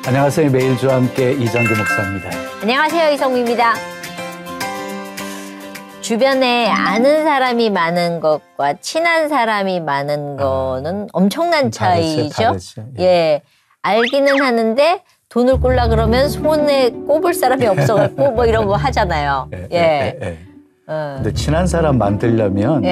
안녕하세요. 매일 주와 함께 이정규 목사입니다. 안녕하세요. 이성미입니다. 주변에 아는 사람이 많은 것과 친한 사람이 많은 거는 엄청난 차이죠. 다르죠. 예. 알기는 하는데 돈을 꿀라 그러면 손에 꼽을 사람이 없어갖고 뭐 이런 거 하잖아요. 예. 근데 친한 사람 만들려면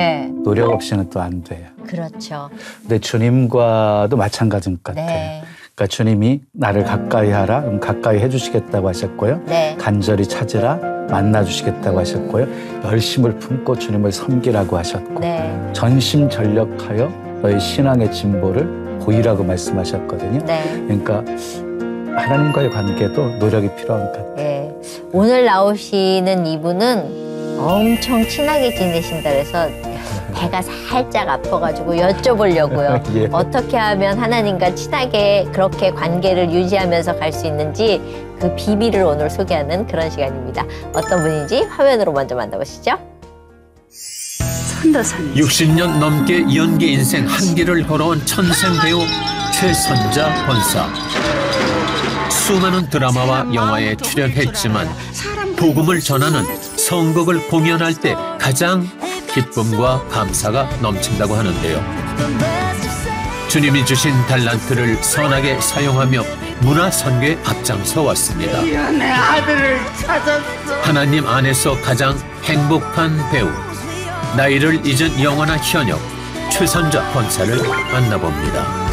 노력 없이는 또 안 돼요. 그렇죠. 근데 주님과도 마찬가지인 것 같아요. 네. 그러니까 주님이 나를 가까이 하라, 그럼 가까이 해주시겠다고 하셨고요. 네. 간절히 찾으라, 만나주시겠다고 하셨고요. 열심을 품고 주님을 섬기라고 하셨고 네. 전심전력하여 너의 신앙의 진보를 보이라고 말씀하셨거든요. 네. 그러니까 하나님과의 관계도 노력이 필요한 것 같아요. 예. 오늘 나오시는 이분은 엄청 친하게 지내신다 그래서 배가 살짝 아파가지고 여쭤보려고요. 예. 어떻게 하면 하나님과 친하게 그렇게 관계를 유지하면서 갈 수 있는지 그 비밀을 오늘 소개하는 그런 시간입니다. 어떤 분인지 화면으로 먼저 만나보시죠. 60년 넘게 연기 인생 한계를 걸어온 천생 배우 최선자 권사. 수많은 드라마와 영화에 출연했지만 복음을 전하는 선곡을 공연할 때 가장 기쁨과 감사가 넘친다고 하는데요. 주님이 주신 달란트를 선하게 사용하며 문화 선교에 앞장서 왔습니다. 내 아들을 찾았어. 하나님 안에서 가장 행복한 배우, 나이를 잊은 영원한 현역 최선자 권사를 만나봅니다.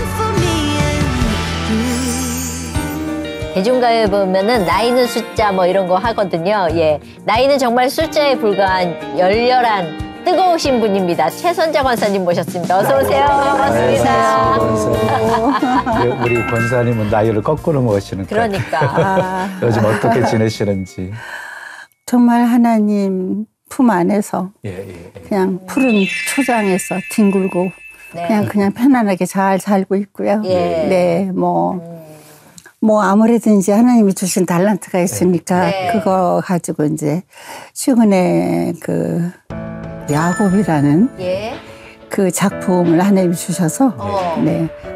대중가요에 보면은 나이는 숫자 뭐 이런 거 하거든요. 예. 나이는 정말 숫자에 불과한 열렬한 뜨거우신 분입니다. 최선자 권사님 모셨습니다. 어서 오세요. 반갑습니다. 우리 권사님은 나이를 거꾸로 먹으시는 거예요. 그러니까. 요즘 어떻게 지내시는지. 정말 하나님 품 안에서 그냥 푸른 초장에서 뒹굴고 그냥 편안하게 잘 살고 있고요. 예. 네, 뭐 아무래든지 하나님이 주신 달란트가 있으니까 그거 가지고 이제 최근에 그 야곱이라는 그 작품을 하나님이 주셔서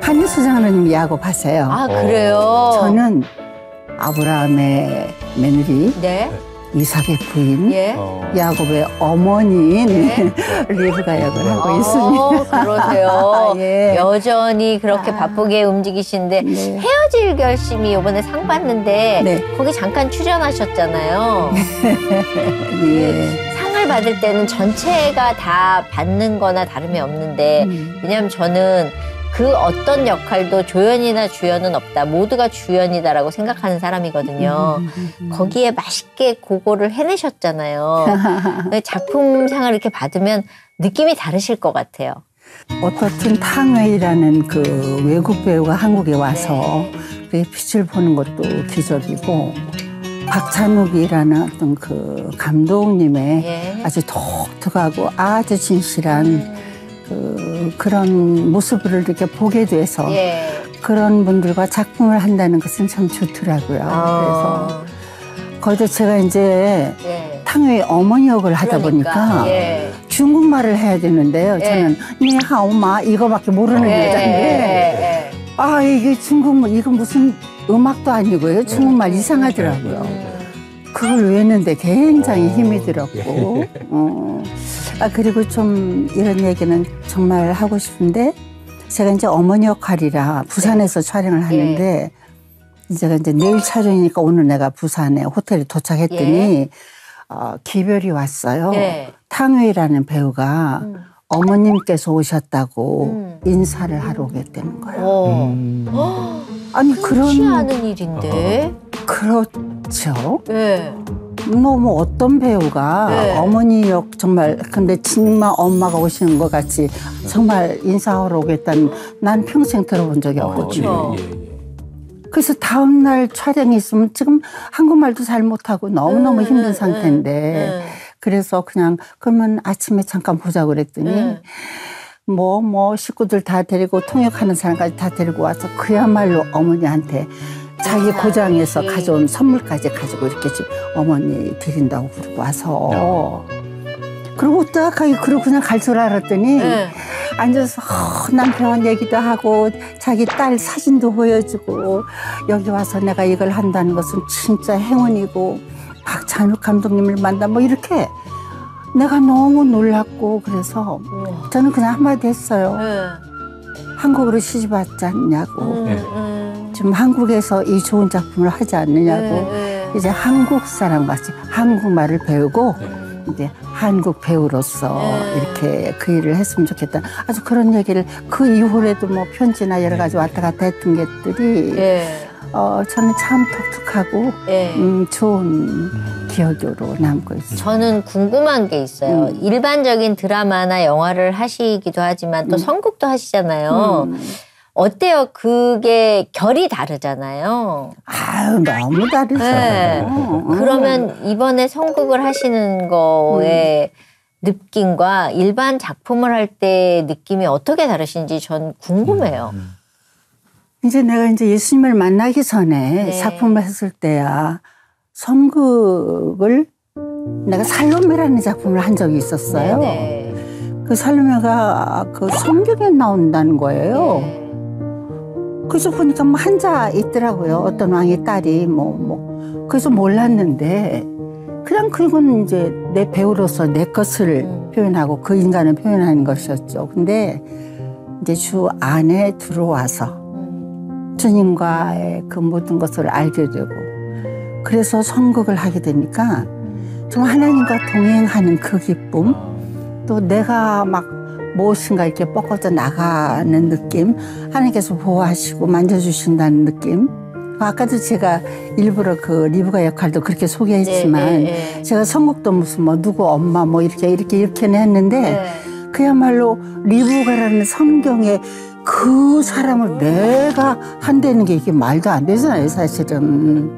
한일수장 하나님이 야곱 하세요. 아, 그래요? 저는 아브라함의 며느리 이삭의 부인, 야곱의 어머니인 리브가 역을 하고 있습니다. 그러세요. 여전히 그렇게 바쁘게 움직이시는데 헤어질 결심이 이번에 상 받는데 거기 잠깐 출연하셨잖아요. 상을 받을 때는 전체가 다 받는 거나 다름이 없는데 왜냐하면 저는 그 어떤 역할도 조연이나 주연은 없다. 모두가 주연이다라고 생각하는 사람이거든요. 거기에 맛있게 그거를 해내셨잖아요. 작품상을 이렇게 받으면 느낌이 다르실 것 같아요. 어떻든 탕웨이라는 그 외국 배우가 한국에 와서 빛을 보는 것도 기적이고 박찬욱이라는 어떤 그 감독님의 아주 독특하고 아주 진실한 그런 모습을 이렇게 보게 돼서 그런 분들과 작품을 한다는 것은 참 좋더라고요. 그래서 거기서 제가 이제 탕웨이 어머니 역을 하다 보니까 중국말을 해야 되는데요. 저는 니하오마 이거밖에 모르는 여자인데 이게 중국말 이거 무슨 음악도 아니고요. 중국말 이상하더라고요. 그걸 외우는데 굉장히 힘이 들었고 그리고 좀 이런 얘기는 정말 하고 싶은데 제가 이제 어머니 역할이라 부산에서 촬영을 하는데 제가 이제 내일 촬영이니까 오늘 내가 부산에 호텔에 도착했더니 기별이 왔어요. 탕웨이라는 배우가 어머님께서 오셨다고 인사를 하러 오겠다는 거예요. 아니 흔치 않은 일인데. 그렇죠. 뭐 어떤 배우가 어머니 역 정말 근데 정말 엄마가 오시는 것 같이 정말 인사하러 오겠다는 난 평생 들어본 적이 없거든요. 그래서 다음날 촬영이 있으면 지금 한국말도 잘 못하고 너무너무 힘든 상태인데 그래서 그냥 그러면 아침에 잠깐 보자고 그랬더니 뭐 식구들 다 데리고 통역하는 사람까지 다 데리고 와서 그야말로 어머니한테 자기 고장에서 가져온 선물까지 가지고 이렇게 어머니 드린다고 그러고 와서 그리고 딱하게 그러고 그냥 갈 줄 알았더니 네. 앉아서 남편 얘기도 하고 자기 딸 사진도 보여주고 여기 와서 내가 이걸 한다는 것은 진짜 행운이고 박찬욱 감독님을 만나 뭐 이렇게 내가 너무 놀랐고 그래서 저는 그냥 한마디 했어요. 한국으로 시집 왔지 않냐고. 지금 한국에서 이 좋은 작품을 하지 않느냐고. 이제 한국 사람 같이 한국말을 배우고 이제 한국 배우로서 이렇게 그 일을 했으면 좋겠다. 아주 그런 얘기를 그 이후에도 뭐 편지나 여러 가지 왔다 갔다 했던 것들이 저는 참 독특하고 좋은 기억으로 남고 있어요. 저는 궁금한 게 있어요. 일반적인 드라마나 영화를 하시기도 하지만 또 선곡도 하시잖아요. 어때요? 그게 결이 다르잖아요. 아유, 너무 다르죠. 네. 그러면 이번에 선곡을 하시는 거에 느낌과 일반 작품을 할 때 느낌이 어떻게 다르신지 전 궁금해요. 이제 내가 이제 예수님을 만나기 전에 작품을 했을 때야 선곡을 내가 살로메라는 작품을 한 적이 있었어요. 그 살로메가 그 성경에 나온다는 거예요. 그래서 보니까 뭐 한자 있더라고요. 어떤 왕의 딸이 그래서 몰랐는데 그냥 그건 이제 내 배우로서 내 것을 표현하고 그 인간을 표현하는 것이었죠. 근데 이제 주 안에 들어와서 주님과의 그 모든 것을 알게 되고 그래서 선곡을 하게 되니까 좀 하나님과 동행하는 그 기쁨 또 내가 막 무엇인가 이렇게 뻗어져 나가는 느낌 하나님께서 보호하시고 만져주신다는 느낌 아까도 제가 일부러 그 리브가 역할도 그렇게 소개했지만 제가 선곡도 무슨 뭐 누구 엄마 뭐 이렇게는 했는데 그야말로 리브가라는 성경에 그 사람을 내가 한다는 게 이게 말도 안 되잖아요 사실은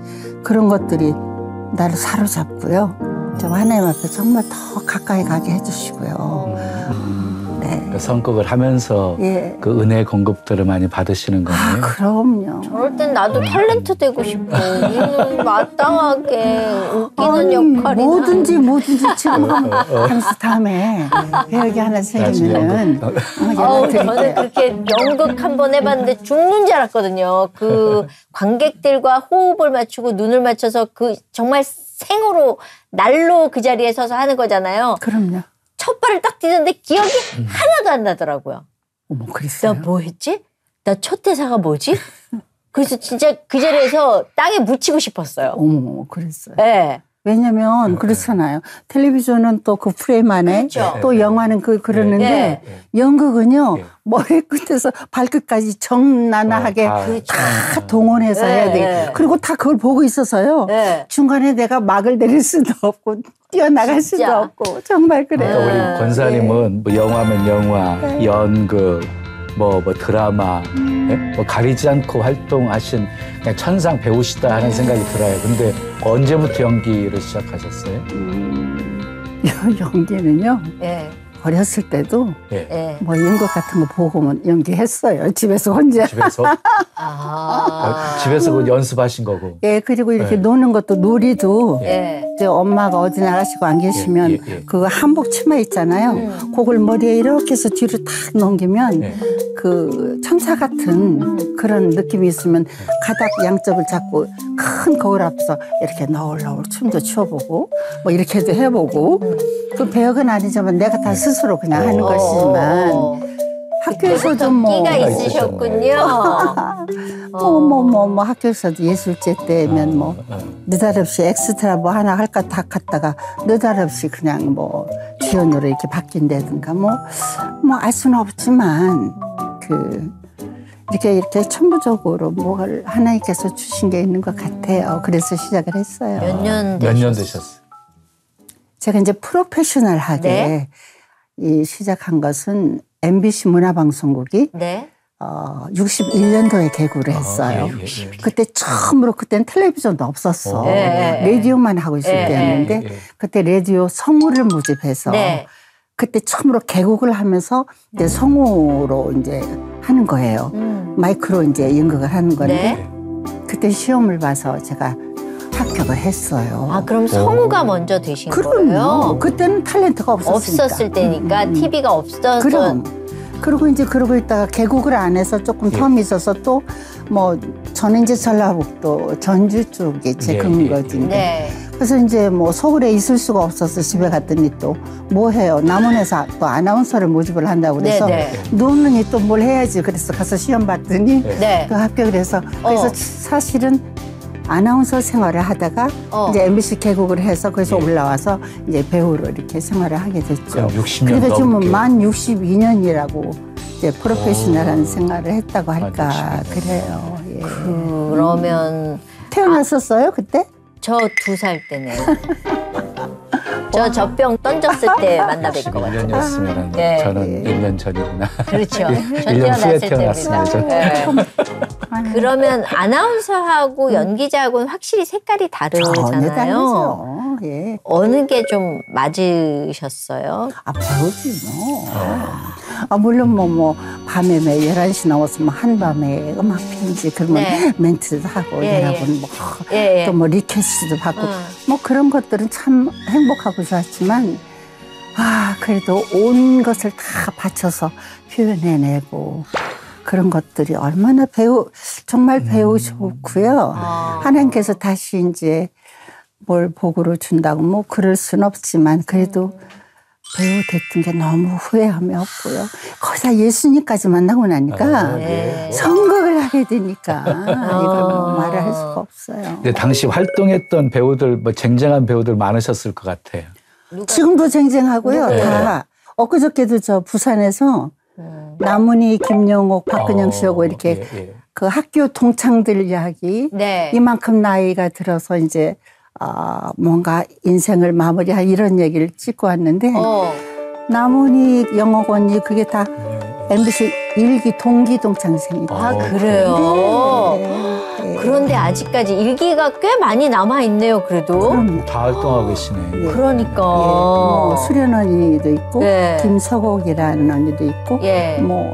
그런 것들이 나를 사로잡고요 좀 하나님 앞에 정말 더 가까이 가게 해주시고요 그 선곡을 하면서 그 은혜 공급들을 많이 받으시는 거네요. 그럼요. 저럴 땐 나도 탤런트 되고 싶어. 마땅하게 웃기는 역할이나. 뭐든지 지금 잠시 다음에 배역이 하나 생기면은 저는 그렇게 연극 한번 해봤는데 죽는 줄 알았거든요. 그 관객들과 호흡을 맞추고 눈을 맞춰서 그 정말 생으로 날로 그 자리에 서서 하는 거잖아요. 그럼요. 첫 발을 딱 뛰는데 기억이 하나도 안 나더라고요. 어머, 그랬어요? 나 뭐 했지? 나 첫 대사가 뭐지? 그래서 진짜 그 자리에서 땅에 묻히고 싶었어요. 어머, 그랬어요. 네. 왜냐면 그렇잖아요. 텔레비전은 또 그 프레임 안에 그렇죠. 또 영화는 그러는데 연극은요. 머리 끝에서 발끝까지 정나나하게 다 동원해서 해야 되게 그리고 다 그걸 보고 있어서요. 중간에 내가 막을 내릴 수도 없고 뛰어나갈 수도 없고 정말 그래요. 그러니까 우리 권사님은 뭐 영화면 영화, 연극, 뭐 드라마 뭐 가리지 않고 활동하신 그냥 천상 배우시다 하는 생각이 들어요. 근데 언제부터 연기를 시작하셨어요? 연기는요. 어렸을 때도 뭐 연극 같은 거 보고 연기했어요. 집에서 혼자. 집에서? 집에서 그 연습하신 거고. 그리고 이렇게 노는 것도 놀이도 이제 엄마가 어디 나가시고 안 계시면 그 한복 치마 있잖아요. 그걸 머리에 이렇게 해서 뒤로 탁 넘기면 그 천사 같은 그런 느낌이 있으면 가닥 양쪽을 잡고 큰 거울 앞에서 이렇게 너울너울 춤도 춰보고 뭐 이렇게도 해보고 그 배역은 아니지만 내가 다 스스로 그냥 하는 것이지만 학교에서도 뭐 끼가 있으셨군요. 뭐 학교에서도 예술제 때면 뭐 느닷없이 엑스트라 뭐 하나 할까 다 갔다가 느닷없이 그냥 뭐 주연으로 이렇게 바뀐다든가 뭐 알 수는 없지만 이렇게 천부적으로 뭘 하나님께서 주신 게 있는 것 같아요. 그래서 시작을 했어요. 몇 년 되셨어요? 제가 이제 프로페셔널하게 시작한 것은 MBC 문화방송국이 61년도에 개국을 했어요. 그때 처음으로 그때는 텔레비전도 없었어. 라디오만 하고 있을 때였는데 그때 라디오 성우를 모집해서 그때 처음으로 개국을 하면서 이제 성우로 이제 하는 거예요. 마이크로 이제 연극을 하는 건데 그때 시험을 봐서 제가 합격을 했어요. 아, 그럼 성우가 먼저 되신 그럼요. 거예요? 그때는 탤런트가 없었으니까. 없었을 때니까 TV가 없어서. 그럼. 그리고 이제 그러고 있다가 개국을 안 해서 조금 텀이 있어서 또 뭐 저는 이제 전라북도 전주 쪽에 제 근거지인데. 네. 그래서 이제 뭐 서울에 있을 수가 없어서 집에 갔더니 또 뭐 해요. 남원에서 또 아나운서를 모집을 한다고 그래서 노는이 또 뭘 해야지. 그래서 가서 시험 봤더니 또 합격을 해서 그래서 사실은 아나운서 생활을 하다가 이제 MBC 개국을 해서 그래서 올라와서 이제 배우로 이렇게 생활을 하게 됐죠. 60년 그러니까 지금 넘게. 만 62년이라고 이제 프로페셔널한 생활을 했다고 할까 그래요. 예. 그러면 태어났었어요 그때? 저 2살 때네요. 저 젖병 던졌을 때 만나 뵐 것 같아요. 1년이었으면 네. 저는 1년 전이구나. 그렇죠. 전 1년 후에 태어났을 태어났습니다. 때입니다. 네. 그러면 아나운서하고 연기자하고는 확실히 색깔이 전혀 다르잖아요. 다르죠. 예. 어느 게 좀 맞으셨어요? 아, 배우지 뭐. 아, 물론 뭐 밤에 매 11시 나와서 뭐 한밤에 음악 편지 그러면 멘트도 하고 여러분 뭐 또 뭐 리퀘스트도 받고 뭐 그런 것들은 참 행복하고 좋았지만 아, 그래도 온 것을 다 바쳐서 표현해내고 그런 것들이 얼마나 정말 배우셨고요. 하나님께서 다시 이제 뭘 복으로 준다고 뭐 그럴 순 없지만 그래도 배우 됐던 게 너무 후회함이 없고요. 거기다 예수님까지 만나고 나니까 선곡을 하게 되니까 이걸 뭐 말을 할 수가 없어요. 근데 당시 활동했던 배우들, 뭐 쟁쟁한 배우들 많으셨을 것 같아요. 지금도 쟁쟁하고요. 다 엊그저께도 저 부산에서 남은희, 김영옥, 박근영 씨하고 이렇게 그 학교 동창들 이야기 이만큼 나이가 들어서 이제 뭔가 인생을 마무리할 이런 얘기를 찍고 왔는데 남은희, 영옥 언니 그게 다 MBC 일기 동기 동창생이고. 아, 그래요? 네. 그런데 아직까지 일기가 꽤 많이 남아있네요, 그래도. 그럼요. 다 활동하고 계시네. 그러니까. 뭐 수련 언니도 있고 김서곡이라는 언니도 있고 뭐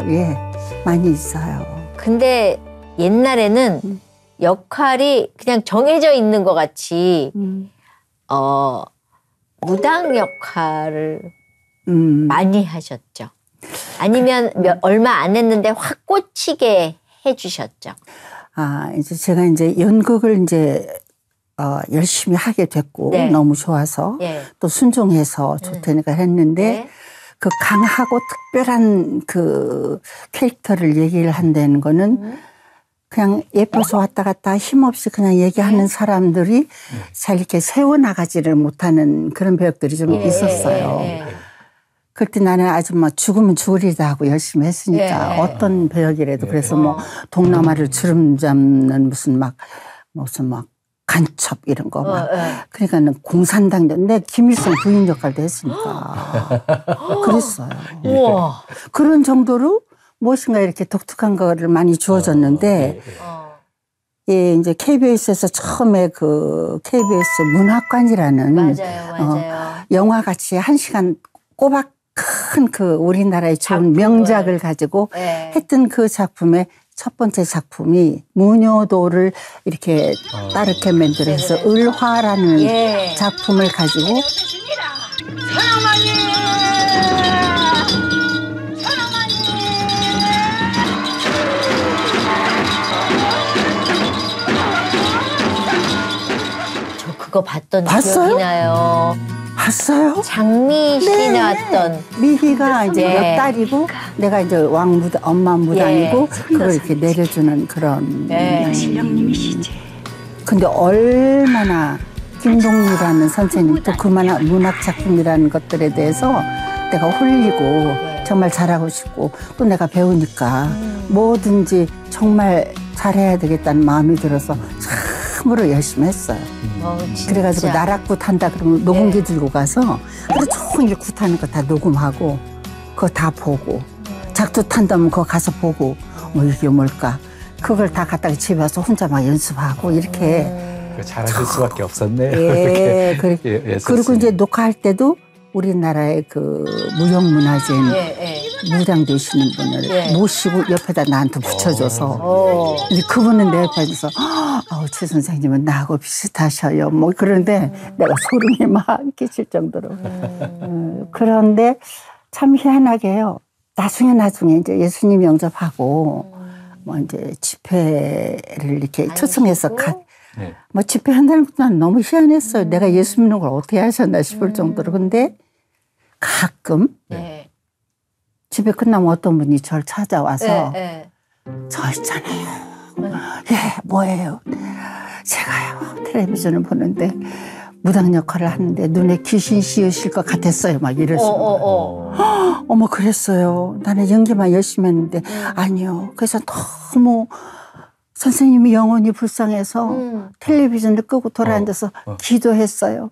많이 있어요. 근데 옛날에는 역할이 그냥 정해져 있는 것 같이 무당 역할을 많이 하셨죠. 아니면 얼마 안 했는데 확 꽂히게 해주셨죠. 아, 이제 제가 이제 연극을 이제 열심히 하게 됐고 너무 좋아서 또 순종해서 좋다니까 했는데 그 강하고 특별한 그 캐릭터를 얘기를 한다는 거는 그냥 예뻐서 왔다 갔다 힘없이 그냥 얘기하는 사람들이 잘 이렇게 세워나가지를 못하는 그런 배역들이 좀 있었어요. 그때 나는 아주 막 죽으면 죽으리다 하고 열심히 했으니까 어떤 배역이라도 그래서 뭐 동남아를 주름 잡는 무슨 막 간첩 이런 거 막 그러니까는 공산당전 내 김일성 부인 역할도 했으니까 그랬어요. 우와. 그런 정도로 무엇인가 이렇게 독특한 거를 많이 주어졌는데 예, 이제 KBS에서 처음에 그 KBS 문학관이라는 영화같이 1시간 꼬박 큰 그 우리나라의 좋은 명작을 가지고 했던 그 작품의 첫 번째 작품이 무녀도를 이렇게 따르게 만들어서 을화라는 작품을 가지고 저 그거 봤던 봤어요? 기억이 나요. 봤어요? 장미 씨 나왔던. 미희가 이제 옆딸이고 내가 이제 엄마 무당이고 그걸 이렇게 내려주는 그런. 실령님이시지. 근데 얼마나 김동리라는 선생님 또 그만한 문학 작품이라는 것들에 대해서 내가 홀리고 정말 잘하고 싶고 또 내가 배우니까 뭐든지 정말 잘해야 되겠다는 마음이 들어서 참으로 열심히 했어요. 그래가지고 나락굿 한다 그러면 녹음기 들고 가서 하루 종일 굿하는 거 다 녹음하고 그거 다 보고 작두 탄다면 그거 가서 보고 뭐 이게 뭘까 그걸 다 갖다가 집에 와서 혼자 막 연습하고 이렇게 잘하실 수밖에 없었네요. 예, 그리고 이제 녹화할 때도 우리나라의 그 무형문화재 무당 되시는 분을 모시고 옆에다 나한테 붙여줘서 근데 그분은 내 옆에서 아우, 최 선생님은 나하고 비슷하셔요. 뭐 그런데 내가 소름이 막 끼칠 정도로. 그런데 참 희한하게요. 나중에 이제 예수님 영접하고 뭐 이제 집회를 이렇게 초청해서 네. 뭐 집회한다는 것도 난 너무 희한했어요. 내가 예수 믿는 걸 어떻게 하셨나 싶을 정도로. 근데 가끔 네. 집회 끝나면 어떤 분이 저를 찾아와서 네. 저 있잖아요. 예, 뭐예요? 제가요, 텔레비전을 보는데 무당 역할을 하는데 눈에 귀신 씌우실 것 같았어요. 막 이러시는 거예요. 어머, 그랬어요. 나는 연기만 열심히 했는데 아니요. 그래서 너무 선생님이 영혼이 불쌍해서 텔레비전을 끄고 돌아앉아서 기도했어요.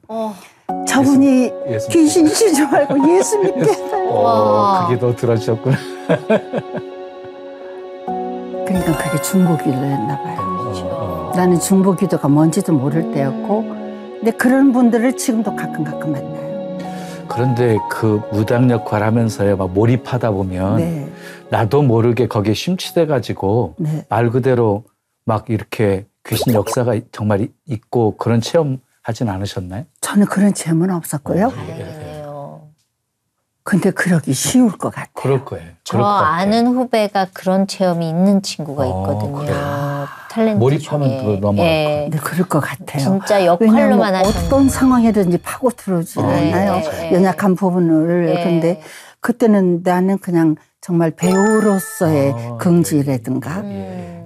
저분이 귀신 씌우지 말고 예수 믿게 해요. 그게 더 들어주셨구나. 그러니까 그게 중보기도였나 봐요. 나는 중보기도가 뭔지도 모를 때였고, 근데 그런 분들을 지금도 가끔 만나요. 그런데 그 무당 역할 하면서요, 막 몰입하다 보면 네. 나도 모르게 거기에 심취돼가지고 네. 말 그대로 막 이렇게 귀신 역사가 정말 있고 그런 체험 하진 않으셨나요? 저는 그런 체험은 없었고요. 다행이네요. 근데 그러기 쉬울 것 같아요. 그럴 거예요. 저 그럴 것 같아요. 아는 후배가 그런 체험이 있는 친구가 있거든요. 그래요? 탤런트 몰입하면 중에. 또 넘어갈 예. 네, 그럴 것 같아요. 진짜 역할로만 왜냐하면 하셨는데. 어떤 상황이든지 파고들어오지 않아요. 연약한 부분을. 네. 근데 그때는 나는 그냥 정말 배우로서의 긍지라든가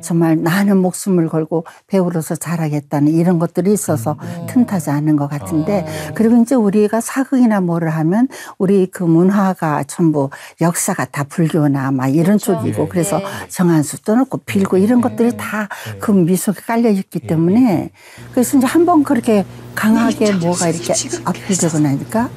정말 나는 목숨을 걸고 배우로서 잘하겠다는 이런 것들이 있어서 틈타지 않은 것 같은데 그리고 이제 우리가 사극이나 뭐를 하면 우리 그 문화가 전부 역사가 다 불교나 막 이런 쪽이고 그래서 정한수 떠놓고 빌고 이런 것들이 다 그 미속에 깔려 있기 때문에 그래서 이제 한번 그렇게 강하게 뭐가 이렇게 어필되고 나니까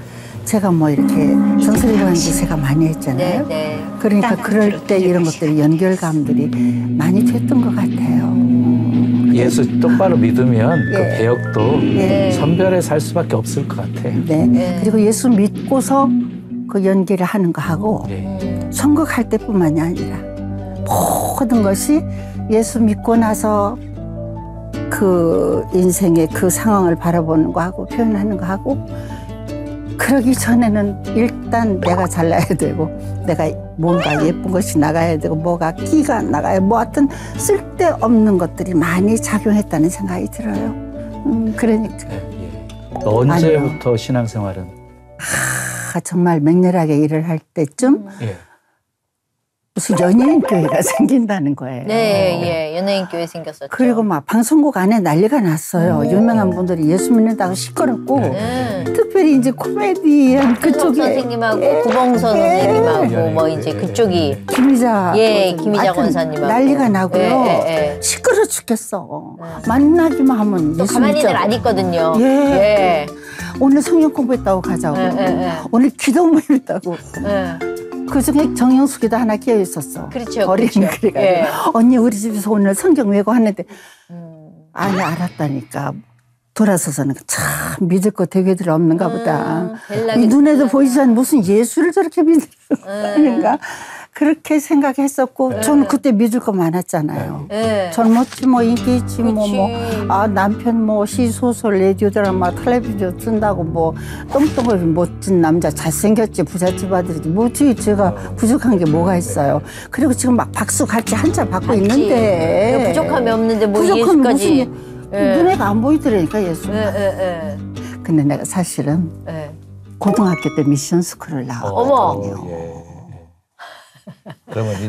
제가 뭐 이렇게 정서리라는 게 제가 많이 했잖아요. 네. 그러니까 그럴 때 이런 것들이 연결감들이 많이 됐던 것 같아요. 예수 똑바로 믿으면 그 예. 배역도 예. 선별해서 할 수밖에 없을 것 같아요. 네. 그리고 예수 믿고서 그 연기를 하는 거 하고 예. 선곡할 때뿐만이 아니라 모든 것이 예수 믿고 나서 그 인생의 그 상황을 바라보는 거 하고 표현하는 거 하고 그러기 전에는 일단 내가 잘나야 되고 내가 뭔가 예쁜 것이 나가야 되고 뭐가 끼가 나가야 뭐 하여튼 쓸데없는 것들이 많이 작용했다는 생각이 들어요. 그러니까 언제부터 신앙생활은? 정말 맹렬하게 일을 할 때쯤 예. 무슨 연예인 교회가 생긴다는 거예요. 네, 연예인 교회 생겼었죠. 그리고 막 방송국 안에 난리가 났어요. 유명한 분들이 예수 믿는다고 시끄럽고 특별히 이제 코미디언 그쪽에 선생님하고 구봉선 선생님하고 뭐 이제 그쪽이 김희자 김희자 권사님하고 난리가 나고요. 시끄러 죽겠어. 만나기만 하면 또 예수 가만히들 믿자고. 안 있거든요. 예. 오늘 성경 공부했다고 가자고. 오늘 기도 모임했다고. 그중에 정영숙이도 하나 끼어 있었어. 그렇죠. 어린이 그렇죠. 그래가지고 언니 우리 집에서 오늘 성경 외고 하는데 아니 알았다니까. 돌아서서는 참 믿을 거 되게들 없는가 보다. 이 눈에도 보이지 않는 무슨 예수를 저렇게 믿는가. 그렇게 생각했었고 저는 그때 믿을 거 많았잖아요. 젊었지 뭐 인기 있지 남편 뭐 시소설 라디오 드라마 텔레비전 뜬다고 뭐 똥똥을 멋진 남자 잘생겼지 부잣집 아들이지 뭐지 제가 부족한 게 뭐가 있어요. 그리고 지금 막 박수 같이 한자 받고 있는데 부족함이 없는데 뭐 부족함이 예수까지 눈에가 안 보이더라니까 예수. 근데 내가 사실은 고등학교 때 미션 스쿨을 나왔거든요.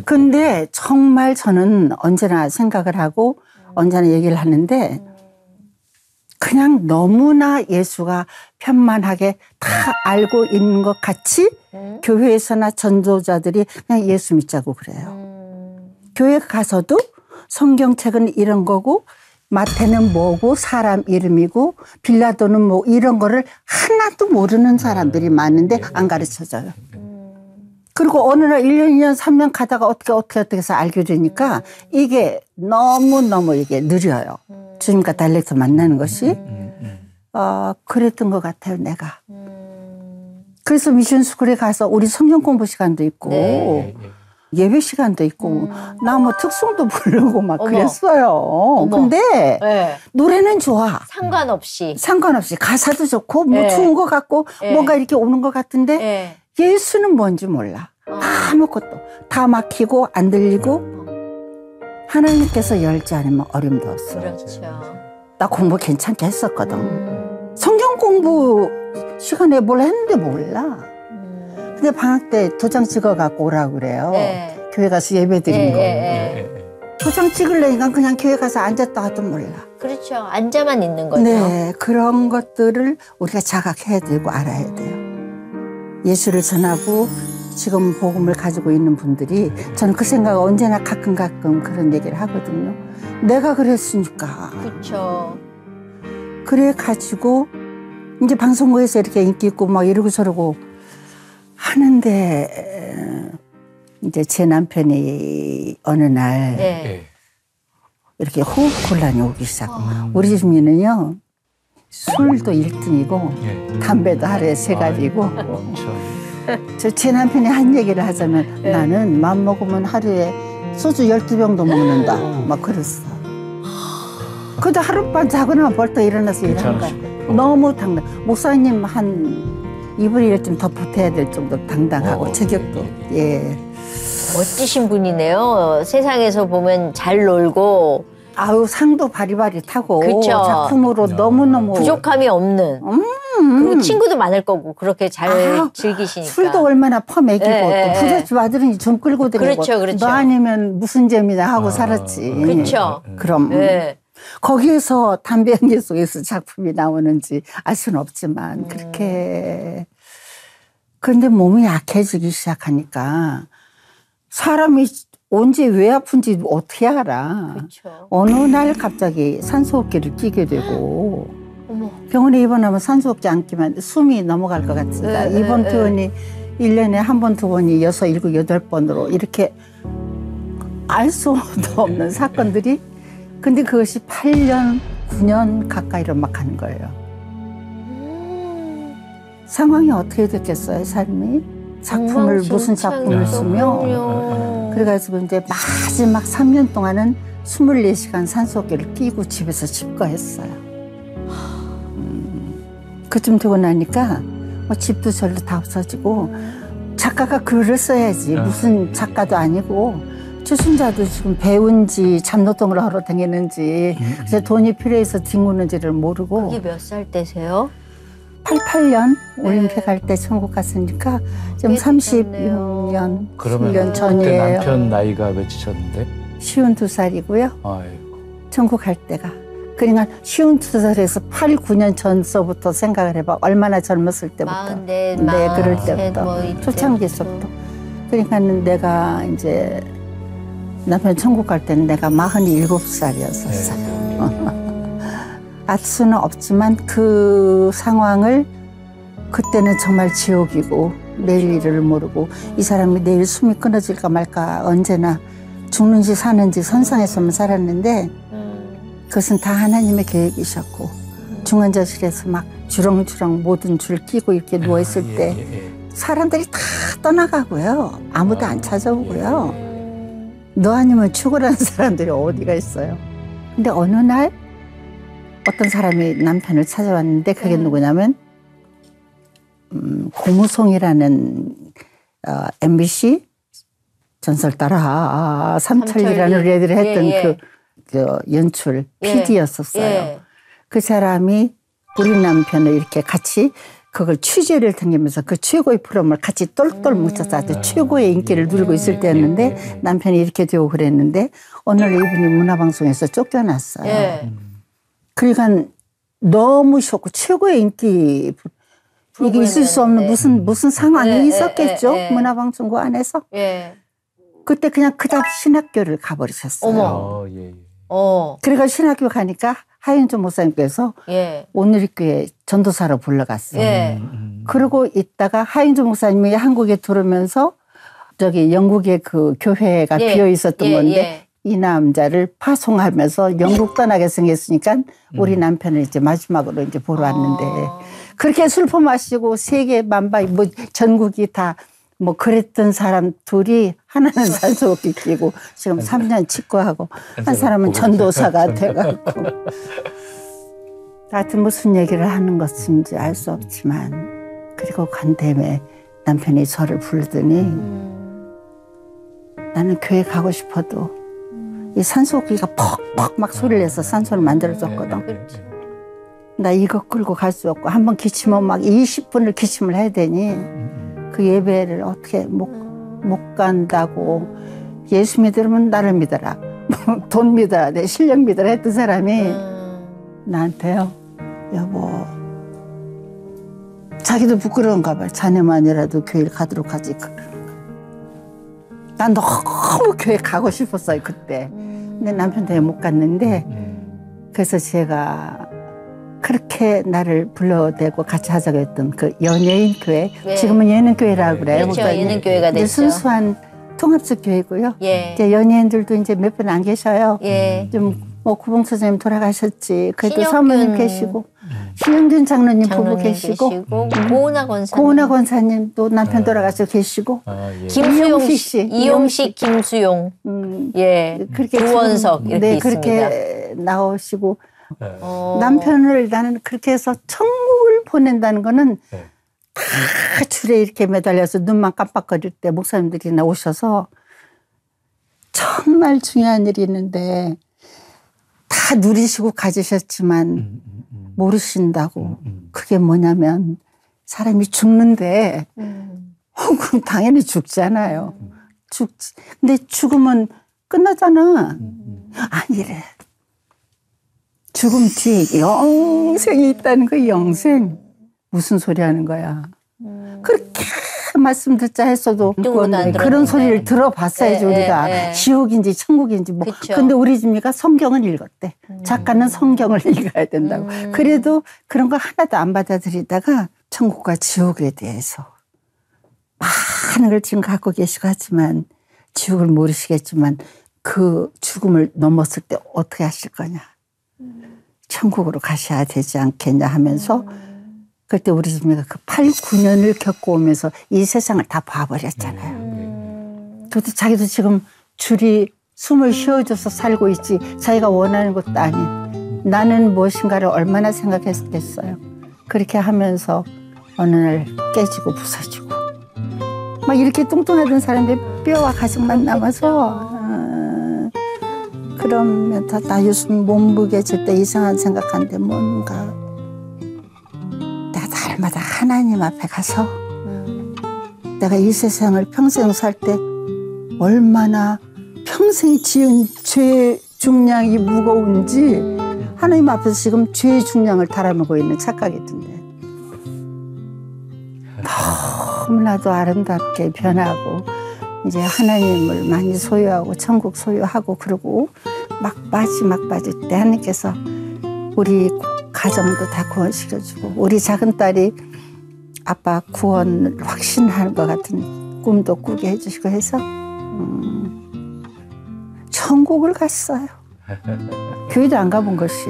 근데 정말 저는 언제나 생각을 하고 언제나 얘기를 하는데 그냥 너무나 예수가 편만하게 다 알고 있는 것 같이 교회에서나 전도자들이 그냥 예수 믿자고 그래요. 교회 가서도 성경책은 이런 거고 마태는 뭐고 사람 이름이고 빌라도는 뭐 이런 거를 하나도 모르는 사람들이 많은데 안 가르쳐줘요. 그리고 어느 날 1년, 2년, 3년 가다가 어떻게 해서 알게 되니까 이게 너무너무 이게 느려요. 주님과 달래서 만나는 것이. 그랬던 것 같아요, 내가. 그래서 미션 스쿨에 가서 우리 성경 공부 시간도 있고 예배 시간도 있고 나 뭐 특송도 부르고 막 어머. 그랬어요. 어머. 근데 네. 노래는 좋아. 상관없이. 가사도 좋고 뭐 네. 좋은 것 같고 네. 뭔가 이렇게 오는 것 같은데 네. 예수는 뭔지 몰라. 아무것도 다 막히고 안 들리고 하나님께서 열지 않으면 어림도 없어. 그렇죠. 나 공부 괜찮게 했었거든. 성경 공부 시간에 뭘 했는데 몰라. 근데 방학 때 도장 찍어 갖고 오라고 그래요. 네. 교회 가서 예배 드린 네, 거. 네, 도장 찍으려니까 그냥 교회 가서 앉았다 하도 몰라. 그렇죠. 앉아만 있는 거죠. 네, 그런 것들을 우리가 자각해야 되고 알아야 돼요. 예수를 전하고 지금 복음을 가지고 있는 분들이 저는 그 생각 언제나 가끔 그런 얘기를 하거든요. 내가 그랬으니까. 그렇죠. 그래 가지고 이제 방송국에서 이렇게 인기 있고 막 이러고 저러고 하는데 이제 제 남편이 어느 날 네. 이렇게 호흡곤란이 오기 시작. 우리 집미는요 술도 1등이고 담배도 하루에 3갑이고 제 남편이 한 얘기를 하자면 나는 맘 먹으면 하루에 소주 12병도 먹는다 막 그랬어. 그래도 하룻밤 자고 나면 벌떡 일어나서 일하는 거야. 너무 당당. 목사님 한 이불 이럴 좀 더 보태야 될 정도로 당당하고 체격도. 예. 멋지신 분이네요. 세상에서 보면 잘 놀고 아우 상도 바리바리 타고 그쵸. 작품으로 너무너무 부족함이 없는. 그리고 친구도 많을 거고 그렇게 잘 아우, 즐기시니까. 술도 얼마나 퍼먹이고 예, 또 부잣집 아들은 좀 끌고 다니고 그렇죠, 그렇죠. 너 아니면 무슨 재미나 하고 살았지. 그렇죠. 그럼 네. 거기에서 담배 연기 속에서 작품이 나오는지 알 수는 없지만 그렇게 그런데 몸이 약해지기 시작하니까 사람이 언제 왜 아픈지 어떻게 알아. 그렇죠. 어느 날 갑자기 산소호흡기를 끼게 되고 어머. 병원에 입원하면 산소호흡기 안 끼면 숨이 넘어갈 것 같으니까 네, 입원 네, 퇴원이 1년에 한 번, 2번이 6, 7, 8번으로 이렇게 알 수도 없는 사건들이 근데 그것이 8년, 9년 가까이로 막 가는 거예요. 상황이 어떻게 됐겠어요, 삶이? 작품을 무슨 작품을 쓰며 그래가지고 이제 마지막 3년 동안은 24시간 산소호흡기를 끼고 집에서 집거했어요. 그쯤 되고 나니까 뭐 집도 절로 다 없어지고 작가가 글을 써야지 무슨 작가도 아니고 추순자도 지금 배운지 잡노동을 하러 다니는지 그래서 돈이 필요해서 뒹구는지를 모르고 그게 몇 살 때세요? 88년 올림픽 할 때 천국 갔으니까 지금 36년, 그러면 7년 그때 전이에요. 남편 나이가 몇이셨는데? 52살이고요. 아이고. 천국 갈 때가. 그러니까 52살에서 8, 9년 전서부터 생각을 해봐. 얼마나 젊었을 때부터. 네, 그럴 때부터. 뭐 이때부터. 초창기서부터. 그러니까 내가 이제 남편 천국 갈 때는 내가 47살이었었어요. 알 수는 없지만 그 상황을 그때는 정말 지옥이고 내일 일을 모르고 이 사람이 내일 숨이 끊어질까 말까 언제나 죽는지 사는지 선상에서만 살았는데 그것은 다 하나님의 계획이셨고 중환자실에서 막 주렁주렁 모든 줄 끼고 이렇게 누워있을 때 사람들이 다 떠나가고요. 아무도 안 찾아오고요. 너 아니면 죽으라는 사람들이 어디가 있어요. 근데 어느 날 어떤 사람이 남편을 찾아왔는데 그게 누구냐면 고무송이라는 MBC 전설 따라 삼천리라는 우리 애들이 했던 그 연출 PD였었어요. 그 사람이 우리 남편을 이렇게 같이 그걸 취재를 다니면서 그 최고의 프로그램을 같이 똘똘 뭉쳐서 아주 최고의 인기를 누리고 있을 때였는데 남편이 이렇게 되고 그랬는데 오늘 이분이 문화방송에서 쫓겨났어요. 그러니까 너무 좋고 최고의 인기 이게 있을 수 없는 무슨 상황이 있었겠죠. 문화방송국 안에서. 그때 그냥 그다음 신학교를 가버리셨어요. 어머. 그래가 신학교 가니까 하윤주 목사님께서 오늘교회 전도사로 불러갔어요. 그러고 있다가 하윤주 목사님이 한국에 들어오면서 저기 영국의 그 교회가 비어 있었던 건데 이 남자를 파송하면서 영국 떠나게 생겼으니까 우리 남편을 이제 마지막으로 이제 보러 왔는데 그렇게 술 퍼마시고 세계 만바 뭐 전국이 다 뭐 그랬던 사람 둘이 하나는 산소호흡기 끼고 지금 3년 치과하고 한 사람은 전도사가 돼갖고 하여튼 무슨 얘기를 하는 것인지 알 수 없지만 그리고 간담에 남편이 저를 부르더니 나는 교회 가고 싶어도 이 산소호흡기가 퍽퍽 막 소리를 내서 산소를 만들어줬거든. 나 이거 끌고 갈 수 없고 한번 기침하면 막 20분을 기침을 해야 되니 그 예배를 어떻게 못 간다고 예수 믿으면 나를 믿어라. 돈 믿어라. 내 실력 믿어라 했던 사람이 나한테요. 여보 자기도 부끄러운가 봐. 자네만이라도 교회를 가도록 하지. 난 너무 교회 가고 싶었어요 그때. 근데 남편 때문에 못 갔는데 그래서 제가 그렇게 나를 불러대고 같이 하자고 했던 그 연예인 교회. 네. 지금은 예능교회라고 그래요. 그렇죠. 예능교회가 됐죠. 순수한 통합적 교회고요. 예. 이제 연예인들도 이제 몇 분 안 계셔요. 예. 좀 뭐 구봉 선생님 돌아가셨지. 그래도 신영균 사모님 계시고 신영균 장로님 부부 계시고 고은하 권사님. 고은하 권사님도 남편 돌아가셔 계시고 김수용 이용식 씨. 이용식, 김수용. 예. 그렇게 조원석 이렇게 네, 있습니다. 그렇게 나오시고 남편을 나는 그렇게 해서 천국을 보낸다는 거는 다 줄에 이렇게 매달려서 눈만 깜빡거릴 때 목사님들이 나오셔서 정말 중요한 일이 있는데 다 누리시고 가지셨지만 모르신다고. 그게 뭐냐면 사람이 죽는데 그럼 당연히 죽잖아요. 죽지. 근데 죽으면 끝나잖아. 아니래. 죽음 뒤에 영생이 있다는 거. 영생. 무슨 소리 하는 거야. 그렇게 말씀 듣자 했어도 그런 소리를 들어봤어야지. 우리가 지옥인지 천국인지 뭐. 그쵸. 근데 우리 집이가 성경을 읽었대. 작가는 성경을 읽어야 된다고. 그래도 그런 거 하나도 안 받아들이다가 천국과 지옥에 대해서 많은 걸 지금 갖고 계시고 하지만 지옥을 모르시겠지만 그 죽음을 넘었을 때 어떻게 하실 거냐. 천국으로 가셔야 되지 않겠냐 하면서 그때 우리 집이가 그 8, 9년을 겪어오면서 이 세상을 다 봐버렸잖아요. 그것도 자기도 지금 줄이 숨을 쉬어줘서 살고 있지 자기가 원하는 것도 아닌 나는 무엇인가를 얼마나 생각했겠어요. 그렇게 하면서 어느 날 깨지고 부서지고 막 이렇게 뚱뚱하던 사람들 뼈와 가슴만 남아서 그러면 나 요즘 몸무게 절대 이상한 생각하는데 뭔가 내가 날마다 하나님 앞에 가서 내가 이 세상을 평생 살 때 얼마나 평생 지은 죄의 중량이 무거운지 하나님 앞에서 지금 죄의 중량을 달아먹고 있는 착각이 든대. 너무나도 아름답게 변하고 이제 하나님을 많이 소유하고 천국 소유하고 그러고 막 빠질 때 하나님께서 우리 가정도 다 구원시켜주고 우리 작은 딸이 아빠 구원을 확신하는 것 같은 꿈도 꾸게 해주시고 해서 천국을 갔어요. 교회도 안 가본 것이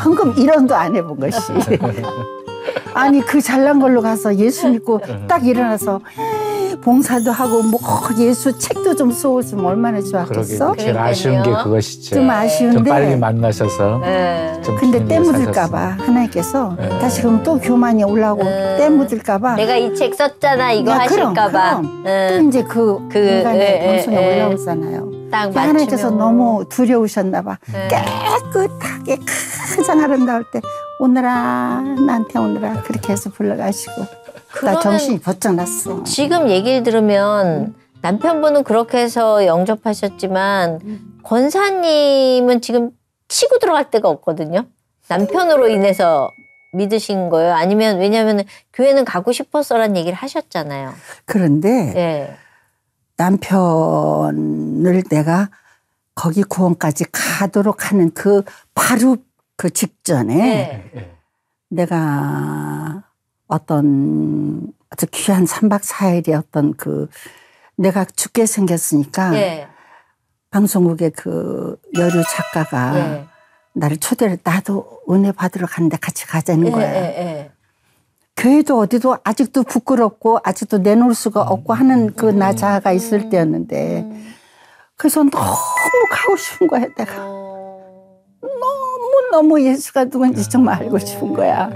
헌금 1원도 안 해본 것이 아니 그 잘난 걸로 가서 예수 믿고 딱 일어나서 봉사도 하고 뭐 예수 책도 좀 써오시면 얼마나 좋았겠어? 그러게 제일 아쉬운 게 그것이죠. 좀 아쉬운데 좀 빨리 만나셔서. 근데 때 묻을까 봐 하나님께서 다시 그럼 또 교만이 올라오고 때 묻을까 봐 내가 이 책 썼잖아 이거 하실까 봐. 또 이제 그 인간의 방송에 올라오잖아요. 딱 하나님께서 맞추면. 너무 두려우셨나 봐. 깨끗하게 가장 아름다울 때 오너라 나한테 오너라 그렇게 해서 불러가시고 나 정신이 번쩍 났어. 지금 얘기를 들으면 남편분은 그렇게 해서 영접하셨지만 권사님은 지금 치고 들어갈 데가 없거든요. 남편으로 인해서 믿으신 거예요? 아니면 왜냐하면 교회는 가고 싶어서라는 얘기를 하셨잖아요. 그런데 예. 남편을 내가 거기 구원까지 가도록 하는 그 바로 그 직전에 내가 어떤 아주 귀한 3박 4일의 어떤 그 내가 죽게 생겼으니까 방송국의 그 여류 작가가 나를 초대를 나도 은혜 받으러 가는데 같이 가자는 거야. 교회도 어디도 아직도 부끄럽고 아직도 내놓을 수가 없고 하는 그 나 자아가 있을 때였는데 그래서 너무 가고 싶은 거야 내가. 너무 예수가 누군지 정말 알고 싶은 거야.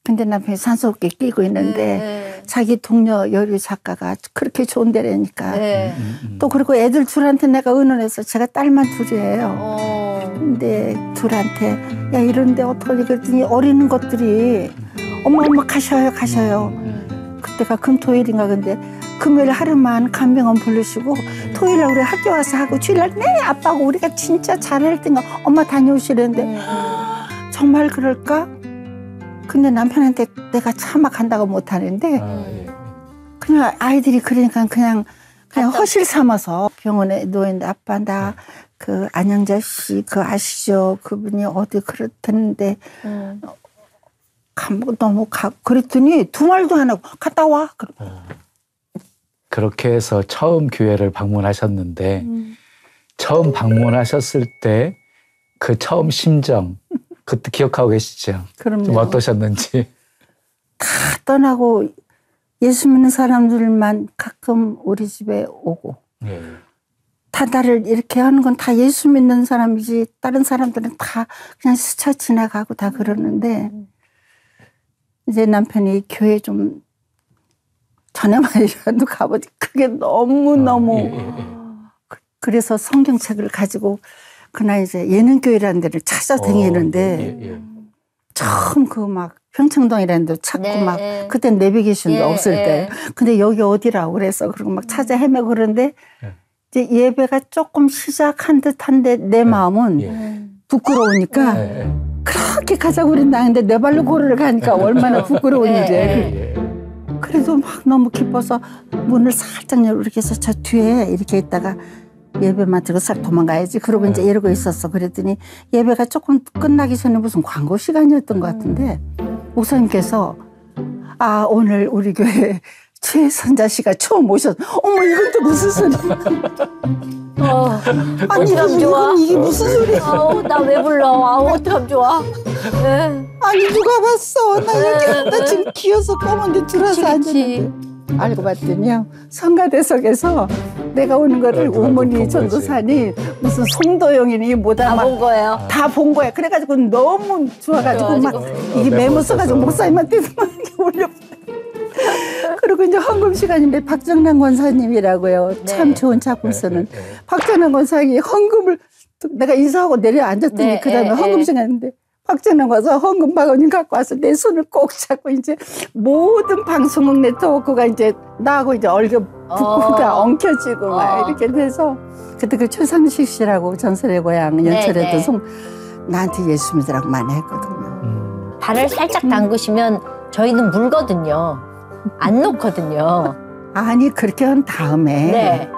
근데 남편이 산소호흡기 끼고 있는데 자기 동료 여류 작가가 그렇게 좋은 데라니까 또 그리고 애들 둘한테 내가 의논해서 제가 딸만 둘이에요. 근데 둘한테 야 이런데 어떡하지 그랬더니 어린 것들이 엄마 가셔요. 그때가 금토일인가 근데 금요일 하루만 간병원 부르시고 토요일날 우리 학교 와서 하고 주일날 네 아빠하고 우리가 진짜 잘할 때가 엄마 다녀오시는데 정말 그럴까? 근데 남편한테 내가 차마 간다고 못하는데 그냥 아이들이 그러니까 그냥 허실 삼아서 병원에 누워있는데 아빠 나 그 안영자 씨 그 아시죠? 그분이 어디 그렇다는데 너무 그랬더니 두 말도 안 하고 갔다 와. 그렇게 해서 처음 교회를 방문하셨는데 처음 방문하셨을 때 그 처음 심정 그때 기억하고 계시죠? 그럼요. 좀 어떠셨는지. 다 떠나고 예수 믿는 사람들만 가끔 우리 집에 오고 다 나를 이렇게 하는 건 다 예수 믿는 사람이지 다른 사람들은 다 그냥 스쳐 지나가고 다 그러는데 이제 남편이 교회 좀 전에만이라도 가보지 그게 너무너무 그래서 성경책을 가지고 그날 이제 예능교회라는 데를 찾아다니는데 처음 그 막 평창동이라는 데 찾고 막 그땐 내비게이션도 없을 때 근데 여기 어디라고 그래서 그리고 막 찾아 헤매고 그러는데 이제 예배가 조금 시작한 듯한데 내 마음은 부끄러우니까 그렇게 가자고 그랬나 근데 내 발로 걸을 가니까 얼마나 부끄러운지 그래도 막 너무 기뻐서 문을 살짝 열고 이렇게 해서 저 뒤에 이렇게 있다가 예배만 들고 싹 도망가야지 그러고 이제 이러고 있었어. 그랬더니 예배가 조금 끝나기 전에 무슨 광고 시간이었던 것 같은데 목사님께서 아 오늘 우리 교회 최선자 씨가 처음 오셨어. 어머 이건 또 무슨 소리야. 아니 어떡하면 좋아. 이게 무슨 소리야. 아우 나 왜 불러. 아우 어떡하면 좋아. 아니 누가 봤어. 나 지금 기어서 검은데 들어서 앉았는데. 알고 봤더니요 성가대석에서 내가 오는 거를 우모니 전도사니 무슨 송도영이니 뭐다 다 본 거예요. 다 본 거야. 그래가지고 너무 좋아가지고 막 이게 메모 써가지고 목사님한테 막 올려. 그리고 이제 헌금 시간인데 박정남 권사님이라고요. 참 좋은 작품 쓰는 박정남 권사님이 헌금을 내가 인사하고 내려 앉았더니 그다음에 헌금 시간인데 박정남 와서 헌금 바구니 갖고 와서 내 손을 꼭 잡고 이제 모든 방송국 네트워크가 이제 나하고 이제 얼굴 붓고 다 엉켜지고 막 이렇게 돼서 그때 그 최상식 씨라고 전설의 고향 연출했던 나한테 예수 믿으라고 많이 했거든요. 발을 살짝 담그시면 저희는 물거든요. 안 놓거든요. 아니 그렇게 한 다음에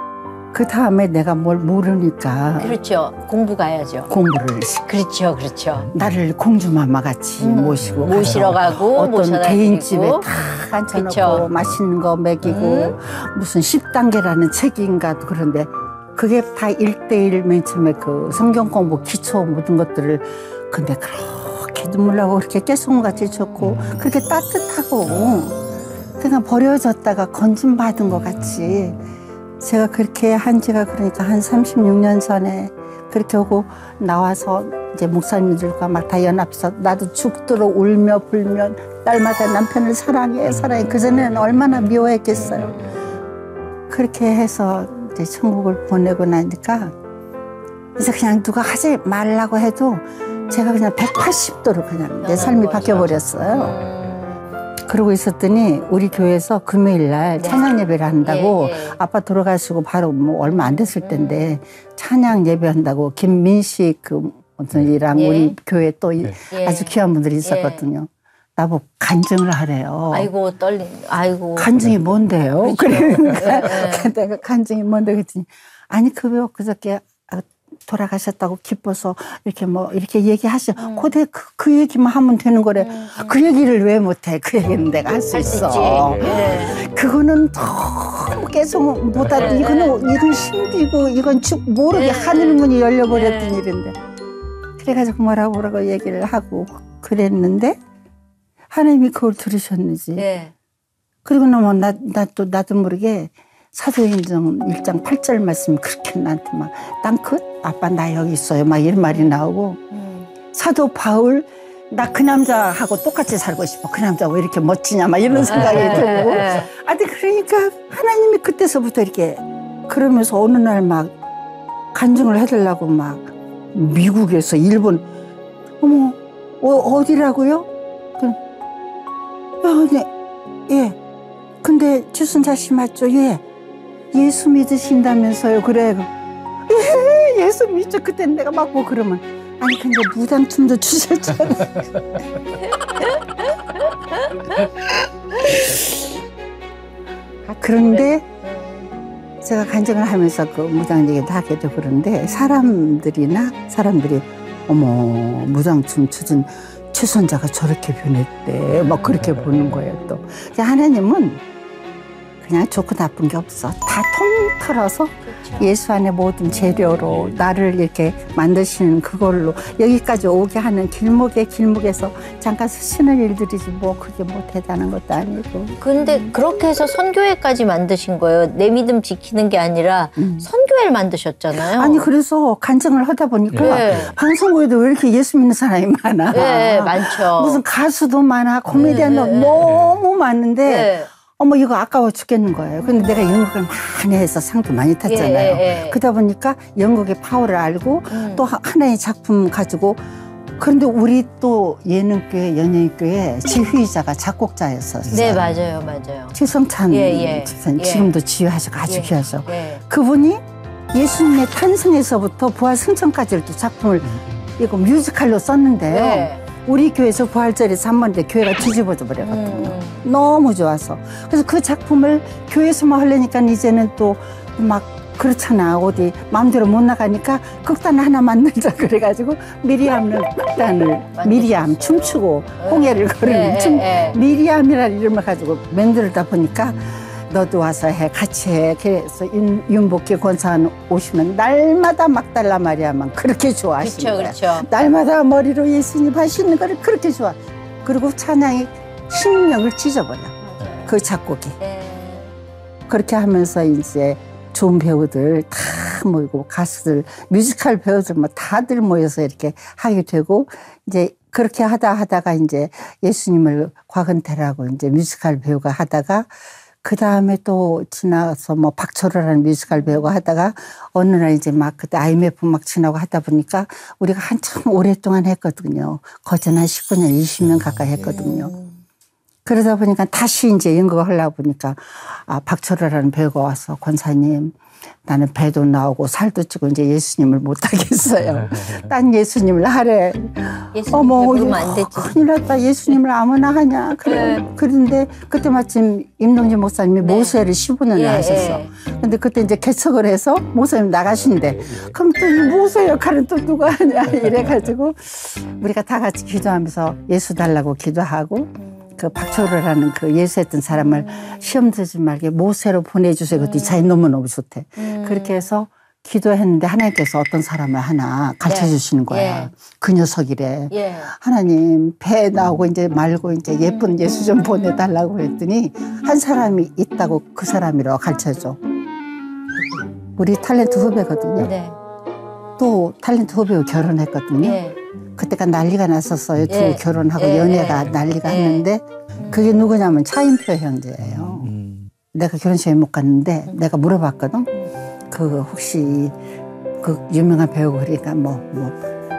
그 다음에 내가 뭘 모르니까 그렇죠. 공부 가야죠. 공부를 시켜. 그렇죠. 나를 공주마마 같이 모시고 모시러 가고 어떤 모셔다 개인집에 드리고. 다 앉혀놓고 그쵸. 맛있는 거 먹이고 무슨 10단계라는 책인가 그런데 그게 다 1:1 맨 처음에 그 성경 공부 기초 모든 것들을 근데 그렇게 눈물 나고 그렇게 깨송같이 좋고 그렇게 따뜻하고 그냥 버려졌다가 건진받은 것 같이 제가 그렇게 한 지가 그러니까 한 36년 전에 그렇게 오고 나와서 이제 목사님들과 막 다 연합해서 나도 죽도록 울며 불며 딸마다 남편을 사랑해 그전에는 얼마나 미워했겠어요. 그렇게 해서 이제 천국을 보내고 나니까 이제 그냥 누가 하지 말라고 해도 제가 그냥 180도로 그냥 내 삶이 바뀌어버렸어요. 그러고 있었더니 우리 교회에서 금요일 날 찬양 예배를 한다고 아빠 돌아가시고 바로 뭐 얼마 안 됐을 텐데 찬양 예배한다고 김민식 그 어떤이랑 우리 교회 또 아주 귀한 분들이 있었거든요. 나보고 간증을 하래요. 아이고 아이고. 간증이 뭔데요? 그러니까 내가 간증이 뭔데 그랬더니 아니 그거 그저께 돌아가셨다고 기뻐서 이렇게 뭐 이렇게 얘기하셔. 고대 그 얘기만 하면 되는 거래. 그 얘기를 왜 못해? 그 얘기는 내가 할 수 있어. 그거는 너무 계속 보다 이건 힘들고 이건 모르게 하늘 문이 열려버렸던 일인데. 그래가지고 뭐라고 얘기를 하고 그랬는데 하나님이 그걸 들으셨는지. 네. 그리고 나도 모르게 사도행전 1장 8절 말씀이 그렇게 나한테 막 땅끝 아빠 나 여기 있어요 막 이런 말이 나오고 사도 바울 나 그 남자하고 똑같이 살고 싶어. 그 남자가 왜 이렇게 멋지냐 막 이런 생각이 들고. 아니 그러니까 하나님이 그때서부터 이렇게 그러면서 어느 날 막 간증을 해달라고 막 미국에서 일본 어머 어디라고요? 네, 예. 근데 주순자 씨 맞죠? 예. 예수 믿으신다면서요? 그래. 예, 예수 믿죠. 그땐 내가 막 뭐 그러면 아니 근데 무당춤도 추셨잖아. 그런데 제가 간증을 하면서 그 무당 얘기도 하게 되고 그런데 사람들이 어머 무당춤 추던 최선자가 저렇게 변했대 막 그렇게 보는 거예요. 또 하나님은 그냥 좋고 나쁜 게 없어. 다 통틀어서 예수 안에 모든 재료로 나를 이렇게 만드시는 그걸로 여기까지 오게 하는 길목에서 잠깐 쓰시는 일들이지 뭐 그게 뭐 대단한 것도 아니고. 근데 그렇게 해서 선교회까지 만드신 거예요. 내 믿음 지키는 게 아니라 선교회를 만드셨잖아요. 아니 그래서 간증을 하다 보니까 방송국에도 왜 이렇게 예수 믿는 사람이 많아. 네, 많죠. 무슨 가수도 많아, 코미디언도 너무 많은데 어머 이거 아까워 죽겠는 거예요. 근데 내가 연극을 많이 해서 상도 많이 탔잖아요. 그러다 보니까 연극의 파워를 알고 또 하나의 작품 가지고 그런데 우리 또 예능교회 연예인교회 지휘자가 작곡자였었어요. 네 맞아요. 최성찬 집사님 지금도 지휘하시고 아주 귀하셔. 그분이 예수님의 탄생에서부터 부활 승천까지를 또 작품을 이거 뮤지컬로 썼는데요. 우리 교회에서 부활절에서 한 번 때 교회가 뒤집어져 버렸거든요. 너무 좋아서. 그래서 그 작품을 교회에서만 하려니까 이제는 또 막 그렇잖아. 어디 마음대로 못 나가니까 극단 하나 만들자 그래가지고 미리암을 극단을 미리암 춤추고 홍해를 걸으는 미리암이라는 이름을 가지고 만들다 보니까 너도 와서 해 같이 해. 그래서 윤복희 권사관 오시면 날마다 막달라 마리아만 그렇게 좋아하시는 거야. 그렇죠. 날마다 머리로 예수님 하시는 거를 그렇게 좋아. 그리고 찬양이 심령을 찢어버려. 그 작곡이. 그렇게 하면서 이제 좋은 배우들 다 모이고 가수들 뮤지컬 배우들 뭐 다들 모여서 이렇게 하게 되고 이제 그렇게 하다가 이제 예수님을 곽은태라고 이제 뮤지컬 배우가 하다가 그 다음에 또 지나서 뭐 박철호라는 뮤지컬 배우가 하다가 어느 날 이제 막 그때 IMF 막 지나고 하다 보니까 우리가 한참 오랫동안 했거든요. 거진 한 19년, 20년 가까이 했거든요. 그러다 보니까 다시 이제 연극을 하려고 보니까 박철호라는 배우가 와서 권사님 나는 배도 나오고 살도 찌고 이제 예수님을 못 하겠어요. 딴 예수님을 하래. 어머, 부르면 안 되지. 큰일 났다. 예수님을 아무나 하냐. 그래. 그런데 그때 마침 임동진 목사님이 모세를 15년을 하셨어. 근데 그때 이제 개척을 해서 목사님 나가신대. 그럼 또 이 모세 역할은 또 누가 하냐. 이래가지고 우리가 다 같이 기도하면서 예수 달라고 기도하고 그 박철호라는 그 예수했던 사람을 시험 들지 말게 모세로 보내주세요. 그랬더니 자기 너무너무 좋대. 그렇게 해서 기도했는데 하나님께서 어떤 사람을 하나 가르쳐 주시는 거야. 그 녀석이래. 하나님 배 나오고 이제 말고 이제 예쁜 예수 좀 보내달라고 그랬더니 한 사람이 있다고 그 사람이라고 가르쳐 줘. 우리 탤런트 후배거든요. 또 탤런트 후배가 결혼했거든요. 그때가 난리가 났었어요. 두 결혼하고 연애가 난리가 났는데 그게 누구냐면 차인표 형제예요. 내가 결혼식에 못 갔는데 내가 물어봤거든. 그 혹시 그 유명한 배우 그러니까 뭐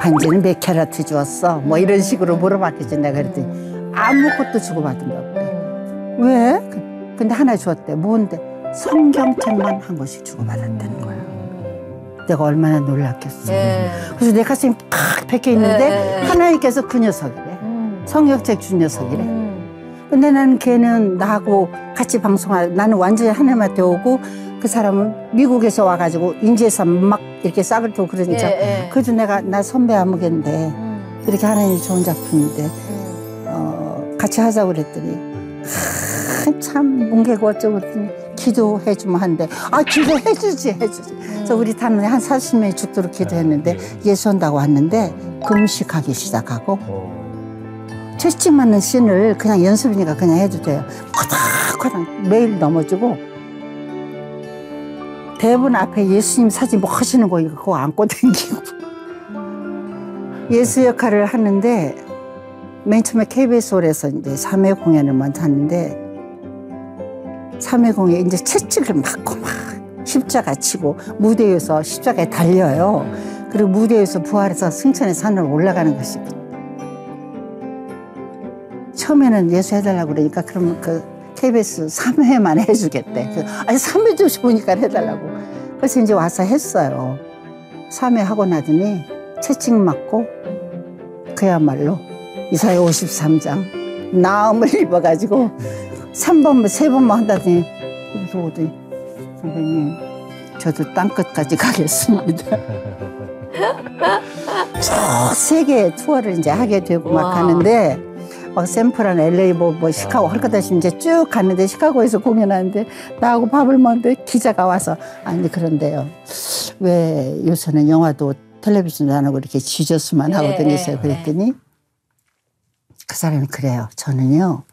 반지는 몇 캐러트 주었어? 뭐 이런 식으로 물어봤겠지. 내가 그랬더니 아무것도 주고받은 게 없대. 왜? 근데 하나 주었대. 뭔데? 성경책만 한 권씩 주고받았다는 거야. 내가 얼마나 놀랐겠어. 그래서 내 가슴이 팍 박혀 있는데 하나님께서 그 녀석이래. 성경책 준 녀석이래. 근데 나는 걔는 나하고 같이 방송할 나는 완전히 하나님한테 오고 그 사람은 미국에서 와가지고 인제에서 막 이렇게 싹을 두고 그러니까 그래도 나 선배 아무개인데 이렇게 하나님이 좋은 작품인데 같이 하자고 그랬더니 참 뭉개고 어쩌고 그랬더니 기도해주면 한대. 기도해주지. 그래서 우리 단원에 한 40명이 죽도록 기도했는데 예수 온다고 왔는데 금식하기 시작하고 채찍 맞는 씬을 그냥 연습이니까 그냥 해도 돼요. 코닥코닥 매일 넘어지고 대본 앞에 예수님 사진 뭐 하시는 거 이거 그거 안고 다니고 예수 역할을 하는데 맨 처음에 KBS 홀에서 이제 3회 공연을 먼저 하는데 3회 공연에 이제 채찍을 맞고 막 십자가 치고 무대 위에서 십자가에 달려요. 그리고 무대 위에서 부활해서 승천의 산을 올라가는 것이 처음에는 예수 해달라고 그러니까 그러면 그 KBS 3회만 해주겠대. 아니 3회도 좋으니까 해달라고. 그래서 이제 와서 했어요. 3회 하고 나더니 채찍 맞고 그야말로 이사야 53장 나음을 입어가지고 3번만 3번만 한다더니 그래서 오더니 선배님 저도 땅끝까지 가겠습니다. 저 세계 투어를 이제 하게 되고 막 하는데 막 샌프란, LA, 뭐 시카고 할 것 없이 이제 쭉 갔는데 시카고에서 공연하는데 나하고 밥을 먹는데 기자가 와서 아니 그런데요 왜 요새는 영화도 텔레비전도 안 하고 이렇게 지저스만 하고 다니세요? 그랬더니 그 사람이 그래요. 저는요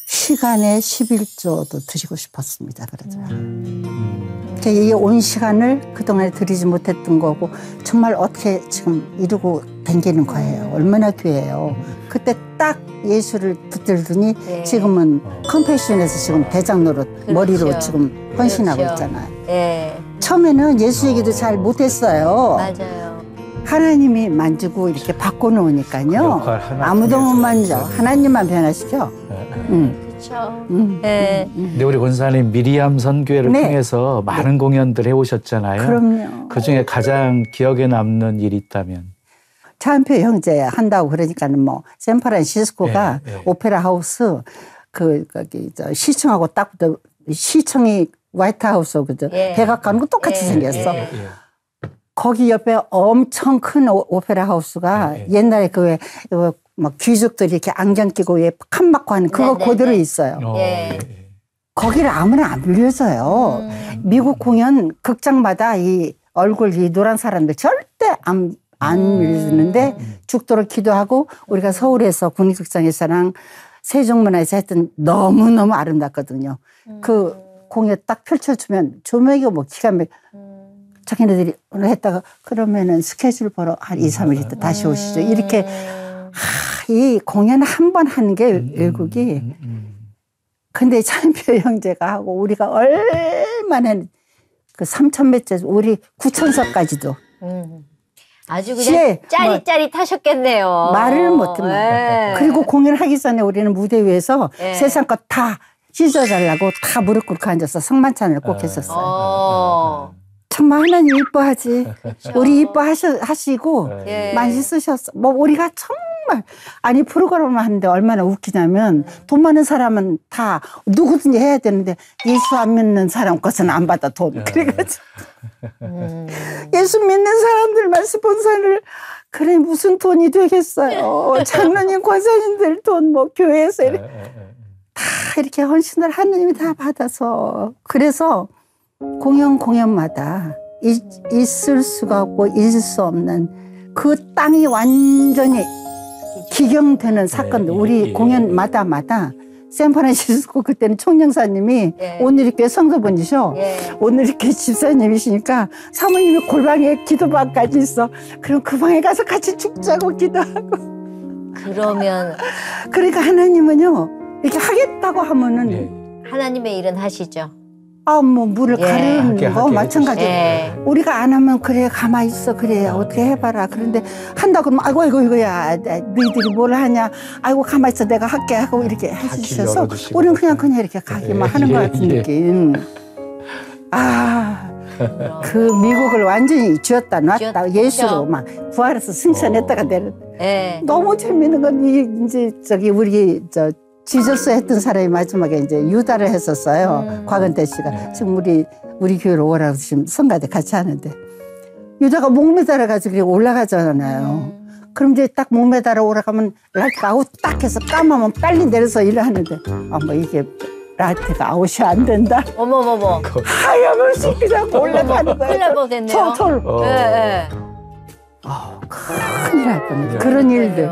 시간의 11조도 드리고 싶었습니다. 그러더라고요. 이 온 시간을 그동안에 드리지 못했던 거고 정말 어떻게 지금 이루고 댕기는 거예요. 얼마나 귀해요. 그때 딱 예수를 붙들더니 지금은 컴패션에서 지금 대장 노릇 머리로 지금 헌신하고 있잖아요. 처음에는 예수 얘기도 잘 못했어요. 맞아요. 하나님이 만지고 이렇게 바꿔놓으니까요. 아무도 못 만져. 하나님만 변화시켜. 그렇죠. 근데 우리 권사님 미리암 선교회를 통해서 많은 공연들 해오셨잖아요. 그럼요. 그중에 가장 기억에 남는 일이 있다면? 차은표 형제 한다고 그러니까는 뭐 샌프란시스코가 오페라 하우스 거기 시청하고 딱 붙어 시청이 화이트하우스 그죠? 백악관 거 똑같이 생겼어. 거기 옆에 엄청 큰 오페라 하우스가 옛날에 그 왜 막 귀족들이 이렇게 안경 끼고 왜 칸 막고 하는 그거 그대로 있어요. 거기를 아무나 안 빌려줘요. 미국 공연 극장마다 이 얼굴 이 노란 사람들 절대 안 빌려주는데 죽도록 기도하고 우리가 서울에서 국립극장에서랑 세종문화에서 했던 너무너무 아름답거든요. 그 공연 딱 펼쳐주면 조명이 뭐 기가 막 자기네들이 오늘 했다가 그러면은 스케줄 보러 한 2, 3일 있다 다시 오시죠. 이렇게 이 공연 한 번 하는 게 외국이 근데 차은표 형제가 하고 우리가 얼마나 그 3,000몇 째 우리 9,000석까지도 아주 그냥 짜릿짜릿하셨겠네요. 말을 못해. 그리고 공연하기 전에 우리는 무대 위에서 세상 것 다 씻어달라고 다 무릎 꿇고 앉아서 성만찬을 꼭 했었어요. 정말 하나님 이뻐하지. 그렇죠. 우리 이뻐하시고 많이 쓰셨어. 뭐 우리가 정말 아니 프로그램을 하는데 얼마나 웃기냐면 돈 많은 사람은 다 누구든지 해야 되는데 예수 안 믿는 사람 것은 안 받아 돈. 그래가지고 예수 믿는 사람들만 스폰서를 그래 무슨 돈이 되겠어요. 장로님 권사님들 돈 뭐 교회에서 이렇게 다 이렇게 헌신을 하느님이 다 받아서 그래서 공연마다 있을 수가 없고 있을 수 없는 그 땅이 완전히 기경되는 사건들 우리 공연마다 샌프란시스코 그때는 총영사님이 오늘 이렇게 성서분이셔. 오늘 이렇게 집사님이시니까 사모님이 골방에 기도방까지 있어. 그럼 그 방에 가서 같이 죽자고 기도하고. 그러면 그러니까 하나님은요 이렇게 하겠다고 하면은 하나님의 일은 하시죠. 뭐 물을 가르는 거 마찬가지로 우리가 안 하면 그래 가만히 있어 그래 어떻게 해봐라 그런데 한다 그러면 아이고 이거야 너희들이 뭘 하냐 아이고 가만히 있어 내가 할게 하고 이렇게 해주셔서 우리는 그냥 이렇게 가기만 하는 것 같은 느낌. 그 미국을 완전히 쥐었다 놨다 예수로 막 부활해서 승천했다가 내려. 너무 재밌는 건 이제 우리 지저스 했던 사람이 마지막에 이제 유다를 했었어요. 곽은태 씨가. 지금 우리 교회로 오라고 지금 성가대 같이 하는데. 유다가 목 매달아가지고 올라가잖아요. 그럼 이제 딱 목 매달아 올라가면 라이트가 아웃 딱 해서 까마면 빨리 내려서 일을 하는데. 뭐 이게 라이트가 아웃이 안 된다. 어머머머. 하염없이 그냥 올라가는 거예요. 큰일 날 뻔했네요. 큰일 날 뻔했어요. 그런 일들.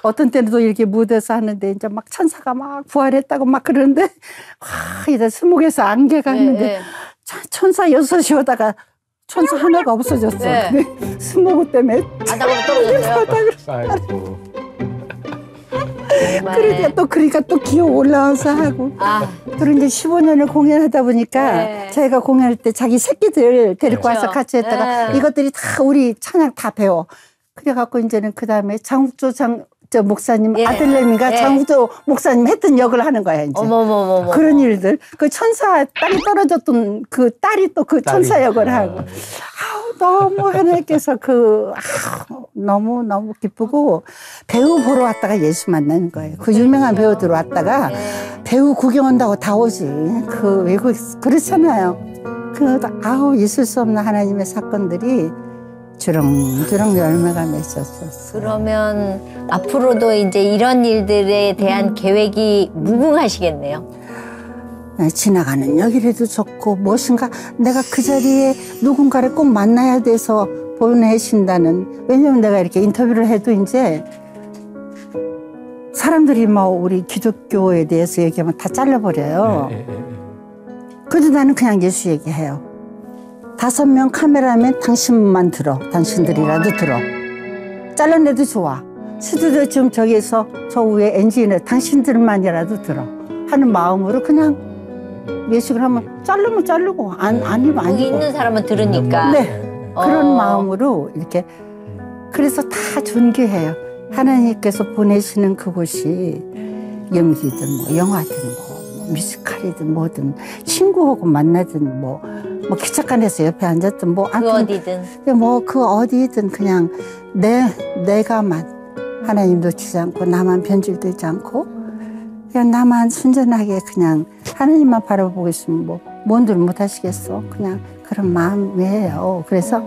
어떤 때는 또 이렇게 무대에서 하는데 이제 막 천사가 막 부활했다고 막 그러는데 이제 수목에서 안개가 있는데 천사 6이 오다가 천사 하나가 없어졌어. 근데 수목 때문에 바닥으로 떨어졌어요. 아이고. 그러니까 또 기어 올라와서 하고. 그리고 이제 15년을 공연하다 보니까 저희가 공연할 때 자기 새끼들 데리고 와서 같이 했다가 이것들이 다 우리 찬양 다 배워. 그래갖고 이제는 그 다음에 장욱조 목사님 아들내미가 장욱조 목사님 했던 역을 하는 거야 이제. 어머머머머. 그런 일들. 그 천사 딸이 떨어졌던 그 딸이 또 그 천사 역을 하고. 너무 하나님께서 너무 기쁘고 배우 보러 왔다가 예수 만나는 거예요. 그 유명한 배우들 왔다가 배우 구경 온다고 다 오지. 그 외국 그렇잖아요. 있을 수 없는 하나님의 사건들이 주렁주렁 열매가 맺혔었어. 그러면 앞으로도 이제 이런 일들에 대한 계획이 무궁하시겠네요. 지나가는 역이라도 좋고 무엇인가 내가 그 자리에 누군가를 꼭 만나야 돼서 보내신다는. 왜냐면 내가 이렇게 인터뷰를 해도 이제 사람들이 우리 기독교에 대해서 얘기하면 다 잘라버려요. 그래도 나는 그냥 예수 얘기해요. 5명 카메라맨 당신만 들어. 당신들이라도 들어. 잘라내도 좋아. 스튜디오 지금 저기에서 저 위에 엔지니어 당신들만이라도 들어 하는 마음으로 그냥 예식을 하면 자르면 자르고 아니면 아니고. 거기 있는 사람은 들으니까. 네. 그런 마음으로 이렇게. 그래서 다 존귀해요. 하나님께서 보내시는 그곳이 연기든 영화든 뮤지컬이든 뭐든 친구하고 만나든 기차관에서 옆에 앉았든 그 어디든. 그 어디든 그냥 내가만 하나님 놓치지 않고 나만 변질되지 않고 그냥 나만 순전하게 그냥 하나님만 바라보고 있으면 뭔들 못하시겠어. 그냥 그런 마음이에요. 그래서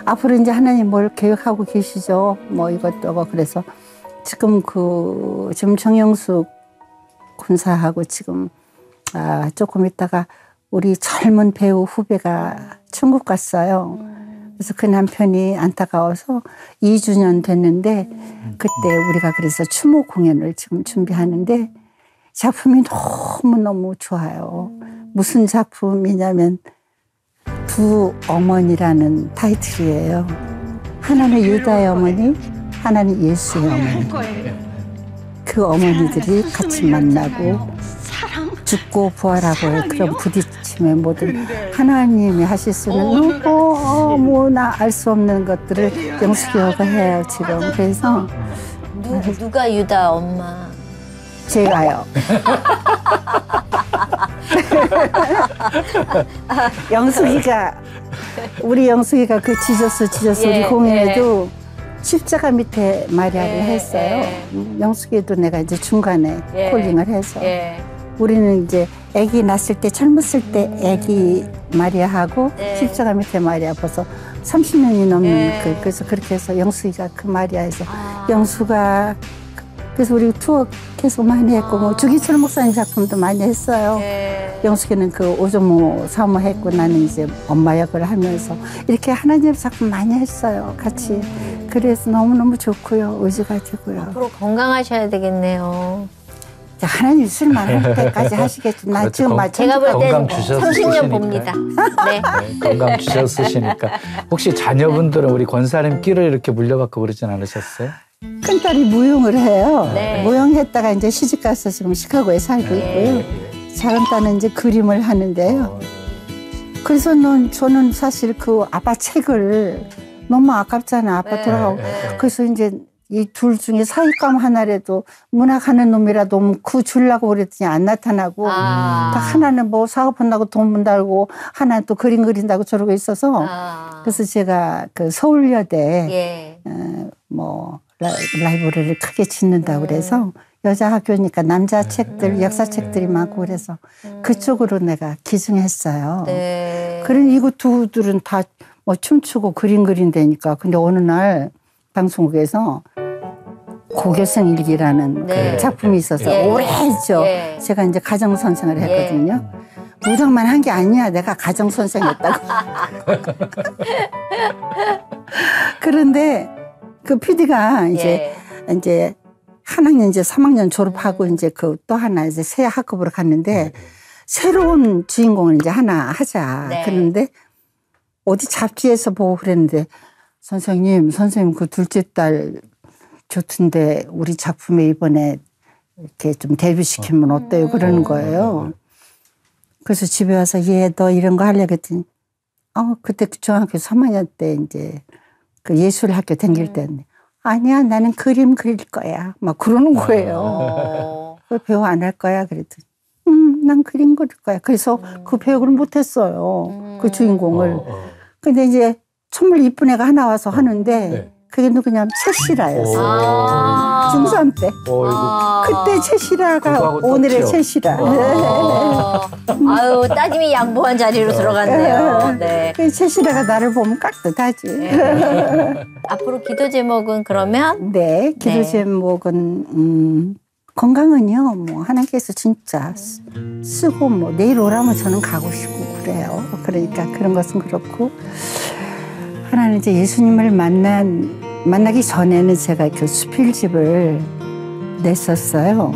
앞으로 이제 하나님 뭘 계획하고 계시죠. 이것저것. 그래서 지금 지금 정영숙 군사하고 지금 조금 있다가 우리 젊은 배우 후배가 중국 갔어요. 그래서 그 남편이 안타까워서 2주년 됐는데 그때 우리가 그래서 추모 공연을 지금 준비하는데 작품이 너무너무 좋아요. 무슨 작품이냐면 두 어머니라는 타이틀이에요. 하나는 유다의 어머니, 하나는 예수의 어머니. 그 어머니들이 같이 만나고 죽고 부활하고 그런 부딪힘의 모든 하나님이 하실 수 있는 너무나 알 수 없는 것들을 영숙이가 해요 지금. 그래서 누가 유다 엄마? 제가요. 우리 영숙이가 그 지저스 우리 공연에도 십자가 밑에 마리아를 했어요. 영숙이도 내가 이제 중간에 콜링을 해서 우리는 이제 아기 낳았을 때 젊었을 때 아기 마리아하고 십자가 밑에 마리아 벌써 30년이 넘는 그래서 그렇게 해서 영숙이가 그 마리아에서 영수가 그래서 우리 투어 계속 많이 했고 주기철 목사님 작품도 많이 했어요. 영숙이는 그 오정모 사모 했고 나는 이제 엄마 역을 하면서 이렇게 하나님 작품 많이 했어요. 같이. 그래서 너무너무 좋고요. 의지가 되고요. 앞으로 건강하셔야 되겠네요. 하나님 쓸만할 때까지 하시겠죠. 나 지금 제가 볼 때는 건강 주셔서 30년 쓰시니까. 봅니다. 네. 건강 주셔서 쓰시니까. 혹시 자녀분들은 우리 권사님 끼를 이렇게 물려받고 그러진 않으셨어요? 큰딸이 무용을 해요. 네. 무용했다가 이제 시집가서 지금 시카고에 살고 있고요. 작은딸은 이제 그림을 하는데요. 그래서 저는 사실 그 아빠 책을 너무 아깝잖아. 아빠 돌아가고. 그래서 이제 이 둘 중에 사윗감 하나라도 문학하는 놈이라도 그 주려고 그랬더니 안 나타나고 하나는 사업한다고 돈 번다고 하나는 또 그림 그린다고 저러고 있어서 그래서 제가 그 서울여대 라이브러리를 크게 짓는다고 그래서 여자 학교니까 남자 책들 역사책들이 많고 그래서 그쪽으로 내가 기증했어요. 그런 이거 두들은 다 춤추고 그림 그린다니까. 근데 어느 날 방송국에서 고교생 일기라는 그 작품이 있어서 오래 했죠. 제가 이제 가정선생을 했거든요. 무당만 한 게 아니야. 내가 가정선생 했다고. 그런데 그 PD가 이제 한 학년 이제 3학년 졸업하고 이제 그 또 하나 이제 새 학급으로 갔는데 새로운 주인공을 이제 하나 하자. 네. 그런데 어디 잡지에서 보고 그랬는데 선생님 그 둘째 딸 좋던데 우리 작품에 이번에 이렇게 좀 데뷔시키면 어때요? 그러는 거예요. 그래서 집에 와서 얘 너 이런 거 하려고 했더니 그때 중학교 3학년 때 이제 그 예술학교 다닐 때는 아니야 나는 그림 그릴 거야 막 그러는 거예요. 왜 배우 안 할 거야? 그랬더니 난 그림 그릴 거야. 그래서 그 배역을 못했어요. 그 주인공을. 근데 이제 정말 이쁜 애가 하나 와서 하는데 네. 그게 누구냐면 채시라였어요. 중3 때. 그때 채시라가 그거하고 오늘의 떴죠. 채시라. 아유, 따님이 양보한 자리로 들어갔네요. 네. 그 채시라가 나를 보면 깍듯하지. 앞으로 기도 제목은 그러면? 네, 기도 네. 제목은 건강은요, 뭐 하나님께서 진짜 쓰고 뭐 내일 오라면 저는 가고 싶고 그래요. 그러니까 그런 것은 그렇고 하나는 이제 예수님을 만나기 전에는 제가 그 수필집을 냈었어요.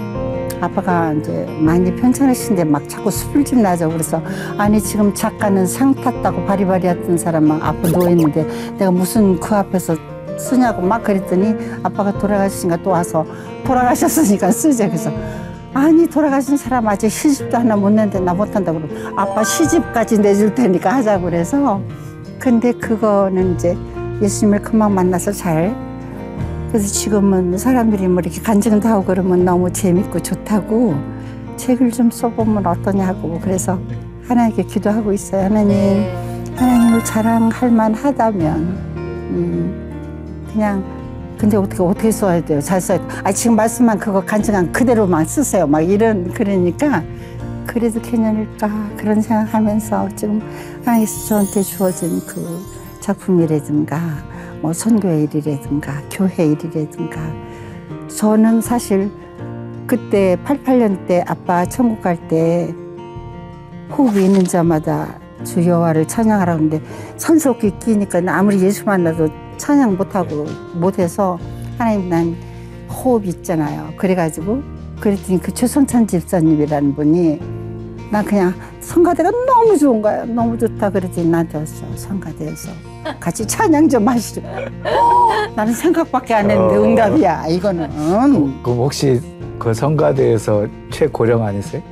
아빠가 이제 많이 편찮으신데 막 자꾸 수필집 나자고 그래서 아니 지금 작가는 상 탔다고 바리바리 했던 사람 막 앞에 누워있는데 내가 무슨 그 앞에서 쓰냐고 막 그랬더니 아빠가 돌아가시니까 또 와서 돌아가셨으니까 쓰자. 그래서 아니 돌아가신 사람 아직 시집도 하나 못 냈는데 나 못한다고 그러고 아빠 시집까지 내줄 테니까 하자고 그래서 근데 그거는 이제 예수님을 금방 만나서 그래서 지금은 사람들이 뭐 이렇게 간증도 하고 그러면 너무 재밌고 좋다고 책을 좀 써보면 어떠냐고 그래서 하나님께 기도하고 있어요. 하나님, 하나님을 자랑할 만하다면 그냥 근데 어떻게 써야 돼요? 잘 써야 돼요. 지금 말씀한 그거 간증한 그대로만 쓰세요. 막 이런 그러니까 그래도 개념일까 그런 생각하면서 지금 하나님께서 저한테 주어진 그 작품이라든가 뭐 선교의 일이라든가 교회 일이라든가 저는 사실 그때 88년 때 아빠 천국 갈 때 호흡이 있는 자마다 주 여호와를 찬양하라고 하는데 선스럽게 끼니까 아무리 예수 만나도 찬양 못해서 하나님 난 호흡 있잖아요. 그래가지고 그랬더니 그 최성찬 집사님이라는 분이 난 그냥 성가대가 너무 좋은 거야. 너무 좋다 그랬더니 나한테 왔어. 성가대에서 같이 찬양 좀 하시죠. 나는 생각밖에 안 했는데 응답이야 이거는. 그럼 혹시 그 성가대에서 최고령 아니세요?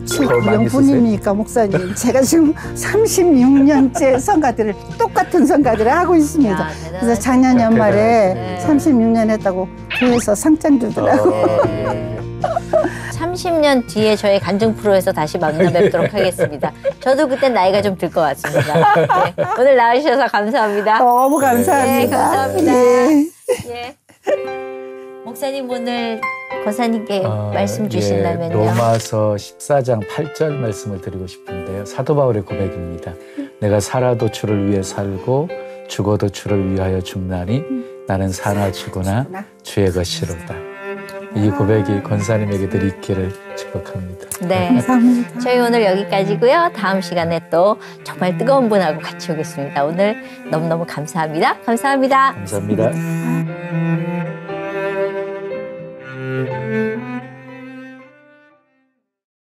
최고령분입니까 목사님? 제가 지금 36년째 성가대를 똑같은 성가대를 하고 있습니다. 그래서 작년 연말에 36년 했다고 교회에서 상장 주더라고. 30년 뒤에 저희 간증 프로에서 다시 만나 뵙도록 하겠습니다. 저도 그때 나이가 좀 들 것 같습니다. 네. 오늘 나와주셔서 감사합니다. 너무 감사합니다. 네, 감사합니다. 예. 예. 목사님 오늘 권사님께 말씀 예, 주신다면요. 로마서 14장 8절 말씀을 드리고 싶은데요. 사도 바울의 고백입니다. 내가 살아도 주를 위해 살고 죽어도 주를 위하여 죽나니 나는 사나 죽으나 주의 것이로다. 이 고백이 권사님에게도 있기를 축복합니다. 네. 감사합니다. 저희 오늘 여기까지고요. 다음 시간에 또 정말 뜨거운 분하고 같이 오겠습니다. 오늘 너무너무 감사합니다. 감사합니다. 감사합니다.